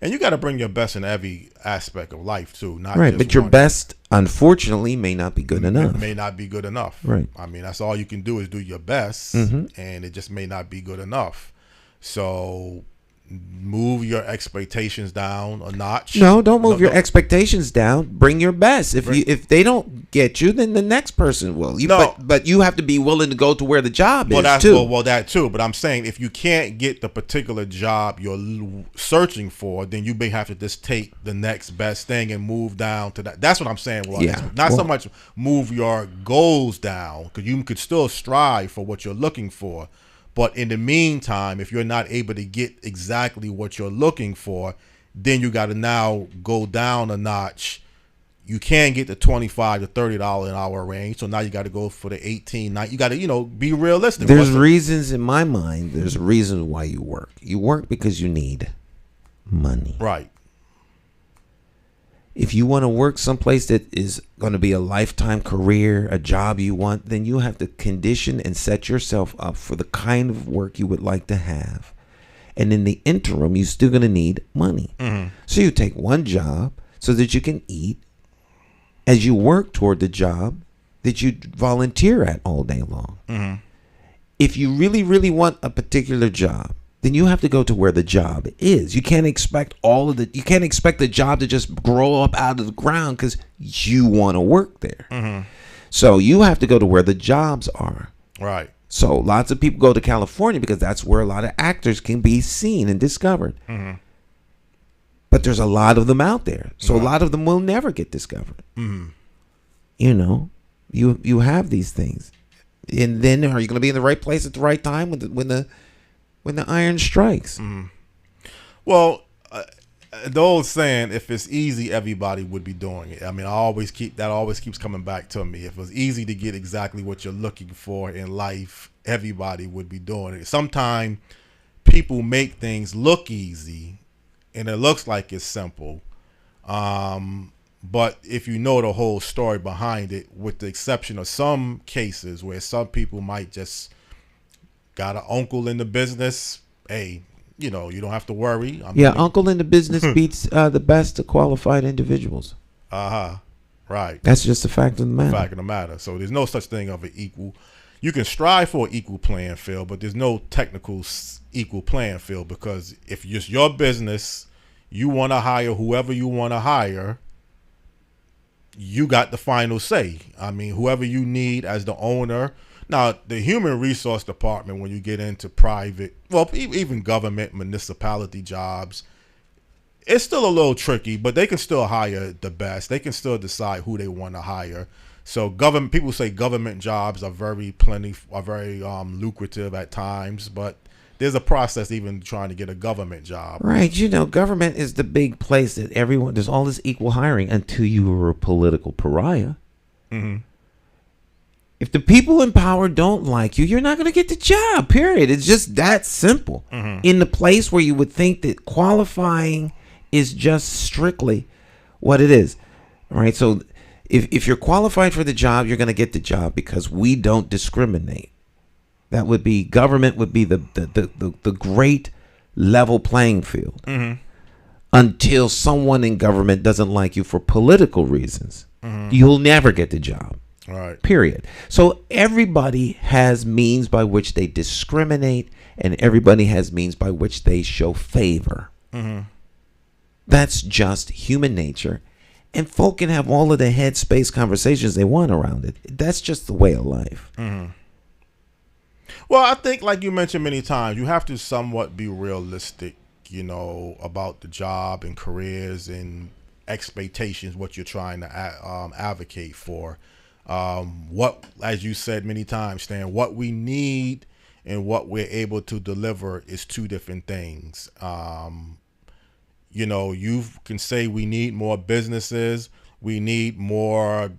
And you got to bring your best in every aspect of life too, not right. just But your one. best, unfortunately, may not be good enough. It may not be good enough. Right. I mean, that's all you can do is do your best, and it just may not be good enough. So move your expectations down a notch. No, don't move your expectations down. Bring your best. If they don't get you, then the next person will. But you have to be willing to go to where the job is too. Well, that too. But I'm saying if you can't get the particular job you're searching for, then you may have to just take the next best thing and move down to that. That's what I'm saying. Well, not so much move your goals down, because you could still strive for what you're looking for. But in the meantime, if you're not able to get exactly what you're looking for, then you got to now go down a notch. You can get the $25 to $30 an hour range, so now you got to go for the 18. You got to, be realistic. There's reasons in my mind. There's reasons why you work. You work because you need money. Right. If you want to work someplace that is going to be a lifetime career, a job you want, then you have to condition and set yourself up for the kind of work you would like to have. And in the interim, you're still going to need money. So you take one job so that you can eat as you work toward the job that you volunteer at all day long. If you really, really want a particular job, then you have to go to where the job is. You can't expect you can't expect the job to just grow up out of the ground because you want to work there. So you have to go to where the jobs are. Right. So lots of people go to California because that's where a lot of actors can be seen and discovered. But there's a lot of them out there. So a lot of them will never get discovered. You have these things. And then are you going to be in the right place at the right time when the iron strikes? Well, the old saying, if it's easy, everybody would be doing it. I mean, that always keeps coming back to me. If it was easy to get exactly what you're looking for in life, everybody would be doing it. Sometimes people make things look easy and it looks like it's simple. But if you know the whole story behind it, with the exception of some cases where some people might just got an uncle in the business, hey, you don't have to worry. Uncle in the business beats the best of qualified individuals. Right. That's just a fact of the matter. So there's no such thing of an equal. You can strive for an equal playing field, but there's no technical equal playing field, because if it's your business, you want to hire whoever you want to hire, you got the final say. I mean, whoever you need as the owner. Now, the human resource department, when you get into private, well, even government, municipality jobs, it's still a little tricky, but they can still hire the best. They can still decide who they want to hire. So people say government jobs are very lucrative at times, but there's a process even trying to get a government job. Right. Government is the big place that there's all this equal hiring until you were a political pariah. If the people in power don't like you, you're not going to get the job, period. It's just that simple. In the place where you would think that qualifying is just strictly what it is. All right. So if you're qualified for the job, you're going to get the job because we don't discriminate. That would be, government would be the great level playing field until someone in government doesn't like you for political reasons. You'll never get the job. Right. Period. So everybody has means by which they discriminate, and everybody has means by which they show favor. That's just human nature. And folk can have all of the headspace conversations they want around it. That's just the way of life. Well, I think, like you mentioned many times, you have to somewhat be realistic, about the job and careers and expectations, what you're trying to advocate for. What, as you said many times, Stan, what we need and what we're able to deliver is two different things. You can say we need more businesses, we need more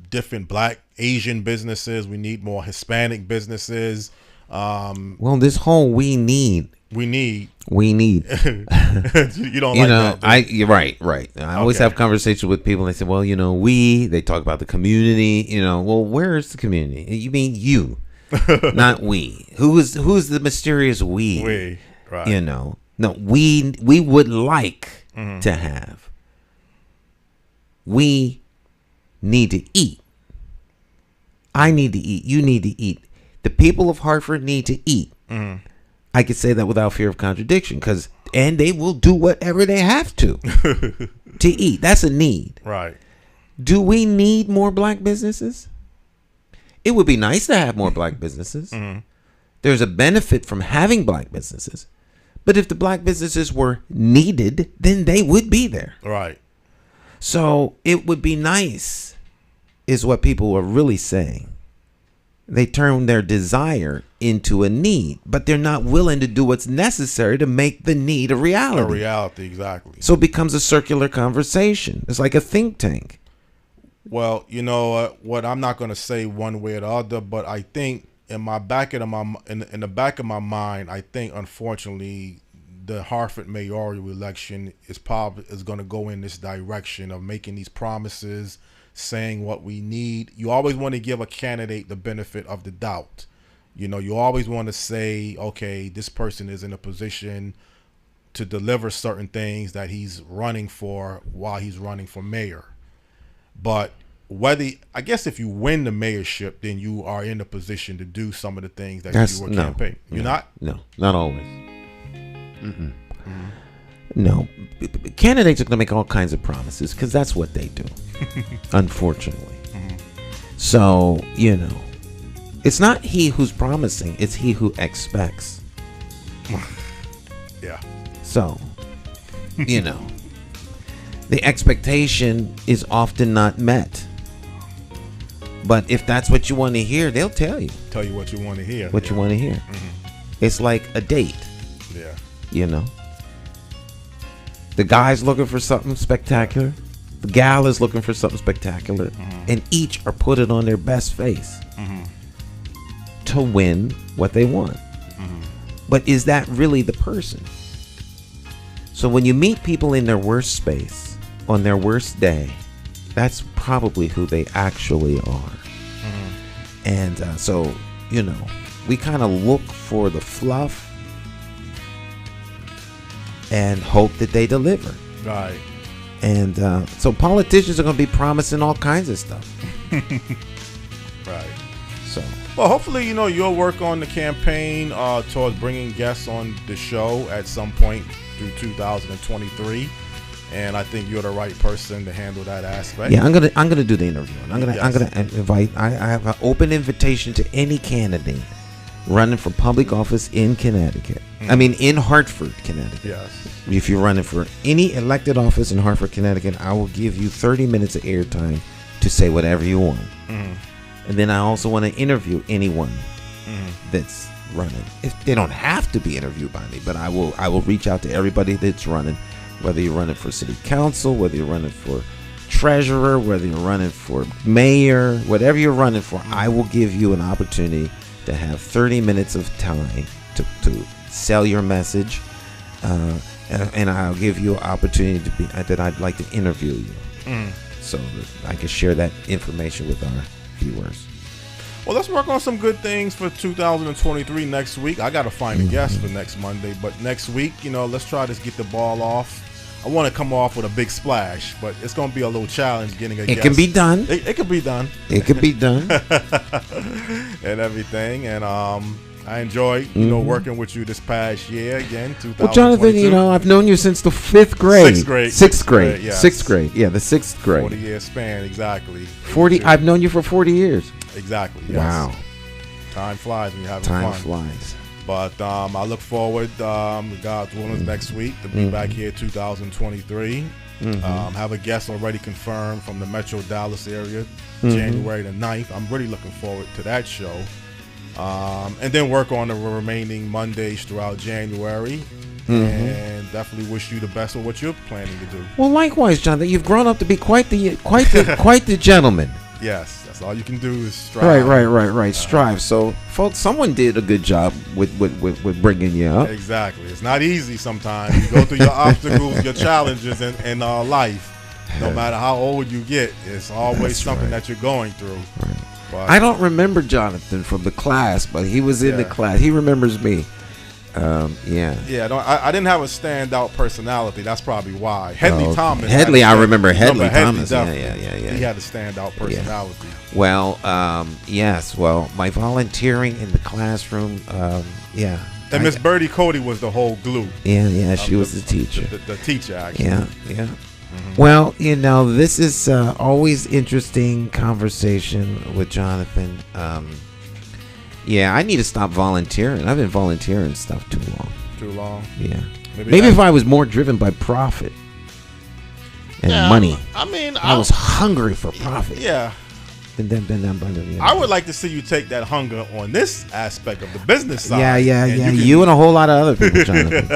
different Black, Asian businesses, we need more Hispanic businesses. Well, this whole we need. You don't like that? You're right. I always have conversations with people and they say, well, they talk about the community, well, where is the community? You mean you, not we. Who's the mysterious we? We, right. No, we would like to have. We need to eat. I need to eat. You need to eat. The people of Hartford need to eat. I could say that without fear of contradiction, and they will do whatever they have to eat. That's a need. Right. Do we need more Black businesses? It would be nice to have more Black businesses. There's a benefit from having Black businesses. But if the Black businesses were needed, then they would be there. Right. So it would be nice, is what people are really saying. They turn their desire into a need, but they're not willing to do what's necessary to make the need a reality. A reality, exactly. So it becomes a circular conversation. It's like a think tank. Well, what I'm not going to say one way or the other, but I think in the back of my mind, I think unfortunately the Hartford mayoral election is going to go in this direction of making these promises, saying what we need. You always want to give a candidate the benefit of the doubt. You always want to say, okay, this person is in a position to deliver certain things that he's running for while he's running for mayor. But I guess if you win the mayorship, then you are in a position to do some of the things that you were campaigning. You're not? No, not always. No, candidates are going to make all kinds of promises because that's what they do, unfortunately. So, it's not he who's promising, it's he who expects. Yeah. So, the expectation is often not met. But if that's what you want to hear, they'll tell you. Tell you what you want to hear. What you want to hear. It's like a date. Yeah. The guy's looking for something spectacular. The gal is looking for something spectacular. And each are put it on their best face to win what they want. But is that really the person? So when you meet people in their worst space, on their worst day, that's probably who they actually are. And so, we kind of look for the fluff and hope that they deliver. Right. And so politicians are going to be promising all kinds of stuff. Right. So. Well, hopefully, you'll work on the campaign towards bringing guests on the show at some point through 2023. And I think you're the right person to handle that aspect. Yeah, I'm gonna do the interview. I'm gonna invite. I have an open invitation to any candidate running for public office in Connecticut. I mean, in Hartford, Connecticut. Yes. If you're running for any elected office in Hartford, Connecticut, I will give you 30 minutes of airtime to say whatever you want. And then I also want to interview anyone that's running. They don't have to be interviewed by me, but I will reach out to everybody that's running. Whether you're running for city council, whether you're running for treasurer, whether you're running for mayor, whatever you're running for, I will give you an opportunity to have 30 minutes of time to sell your message, and I'll give you an opportunity that I'd like to interview you, so that I can share that information with our viewers. Well, let's work on some good things for 2023 next week. I got to find a guest for next Monday, but next week, let's try to get the ball off. I want to come off with a big splash, but it's going to be a little challenge getting a guest. It can be done. It can be done. It can be done. And everything. And I enjoyed, working with you this past year again, 2022. Well, Jonathan, I've known you since the 5th grade. Sixth grade. Yes. 6th grade. Yeah, the 6th grade. 40-year span, exactly. 40. I've known you for 40 years. Exactly. Yes. Wow. Time flies when you're having Time fun. flies. But I look forward, God's willing, next week to be back here 2023. Have a guest already confirmed from the Metro Dallas area, January the 9th. I'm really looking forward to that show. And then work on the remaining Mondays throughout January. And definitely wish you the best with what you're planning to do. Well, likewise, Jonathan, you've grown up to be quite the gentleman. Yes, that's all you can do is strive. Right. Strive. So, folks, someone did a good job with bringing you up. Exactly. It's not easy sometimes. You go through your obstacles, your challenges in life. No matter how old you get, it's always something that you're going through. Right. But I don't remember Jonathan from the class, but he was in the class. He remembers me. Yeah, I didn't have a standout personality. That's probably why. Headley Thomas. I remember Headley Thomas. Yeah. He had a standout personality. Yeah. Well, yes. Well, my volunteering in the classroom. And Miss Birdie Cody was the whole glue. Yeah. She was the teacher. The teacher, actually. Yeah. Well, this is always interesting conversation with Jonathan. I need to stop volunteering. I've been volunteering stuff too long. Too long? Yeah. Maybe if I was more driven by profit and money. I mean, I was hungry for profit. Yeah. I would like to see you take that hunger on this aspect of the business side. Yeah. You and a whole lot of other people, Jonathan.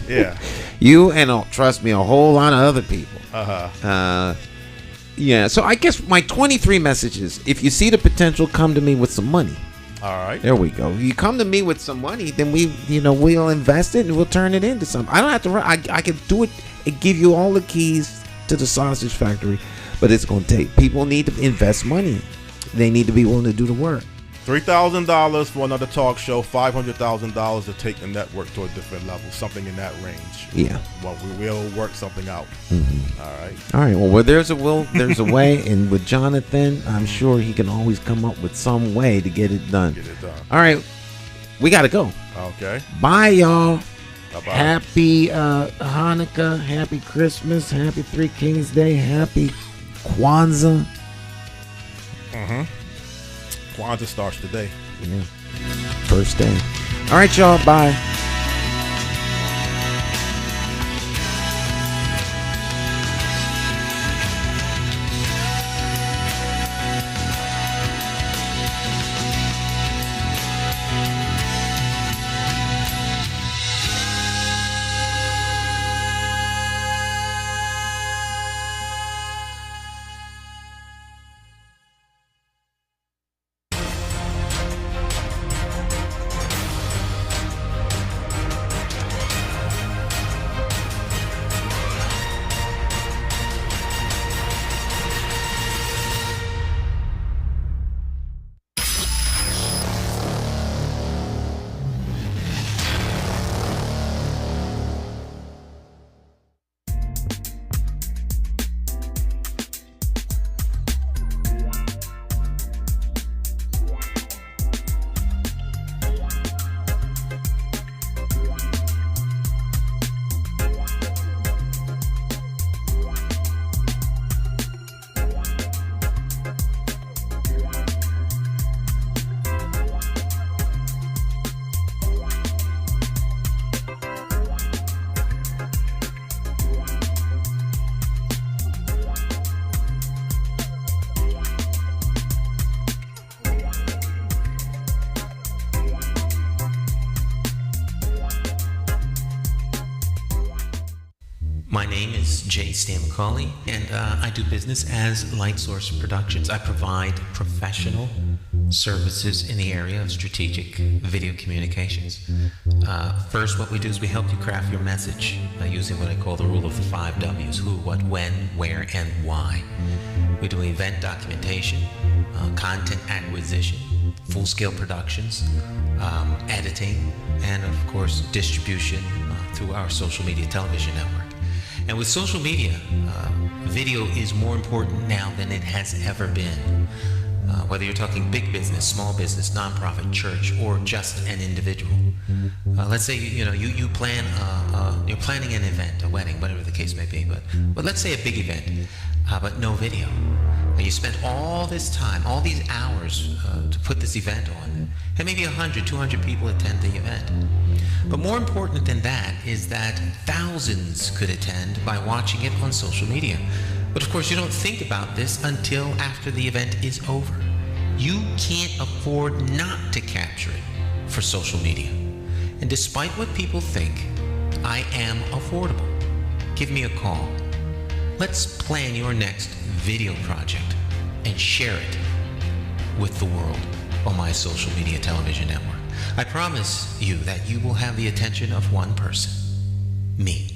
Yeah. You and, trust me, a whole lot of other people. So I guess my 23 messages, if you see the potential, come to me with some money. All right. There we go. You come to me with some money, then we'll invest it and we'll turn it into something. I don't have to run. I can do it and give you all the keys to the sausage factory, but it's going to take, people need to invest money. They need to be willing to do the work. $3,000 for another talk show, $500,000 to take the network to a different level, something in that range. Yeah. Well, we will work something out. All right. Well, where there's a will, there's a way. And with Jonathan, I'm sure he can always come up with some way to get it done. All right. We got to go. Okay. Bye, y'all. Bye-bye. Happy Hanukkah. Happy Christmas. Happy Three Kings Day. Happy Kwanzaa. Kwanzaa starts today. Yeah. First day. All right, y'all. Bye. My name is State of McCauley, and I do business as Light Source Productions. I provide professional services in the area of strategic video communications. First, what we do is we help you craft your message using what I call the rule of the 5 W's: who, what, when, where, and why. We do event documentation, content acquisition, full-scale productions, editing, and of course distribution through our social media television network. And with social media, video is more important now than it has ever been. Whether you're talking big business, small business, nonprofit, church, or just an individual. Let's say you plan you're planning an event, a wedding, whatever the case may be. But let's say a big event, but no video. And you spent all this time, all these hours to put this event on, and maybe 100, 200 people attend the event. But more important than that is that thousands could attend by watching it on social media. But of course, you don't think about this until after the event is over. You can't afford not to capture it for social media. And despite what people think, I am affordable. Give me a call. Let's plan your next video project and share it with the world on my social media television network. I promise you that you will have the attention of one person, me.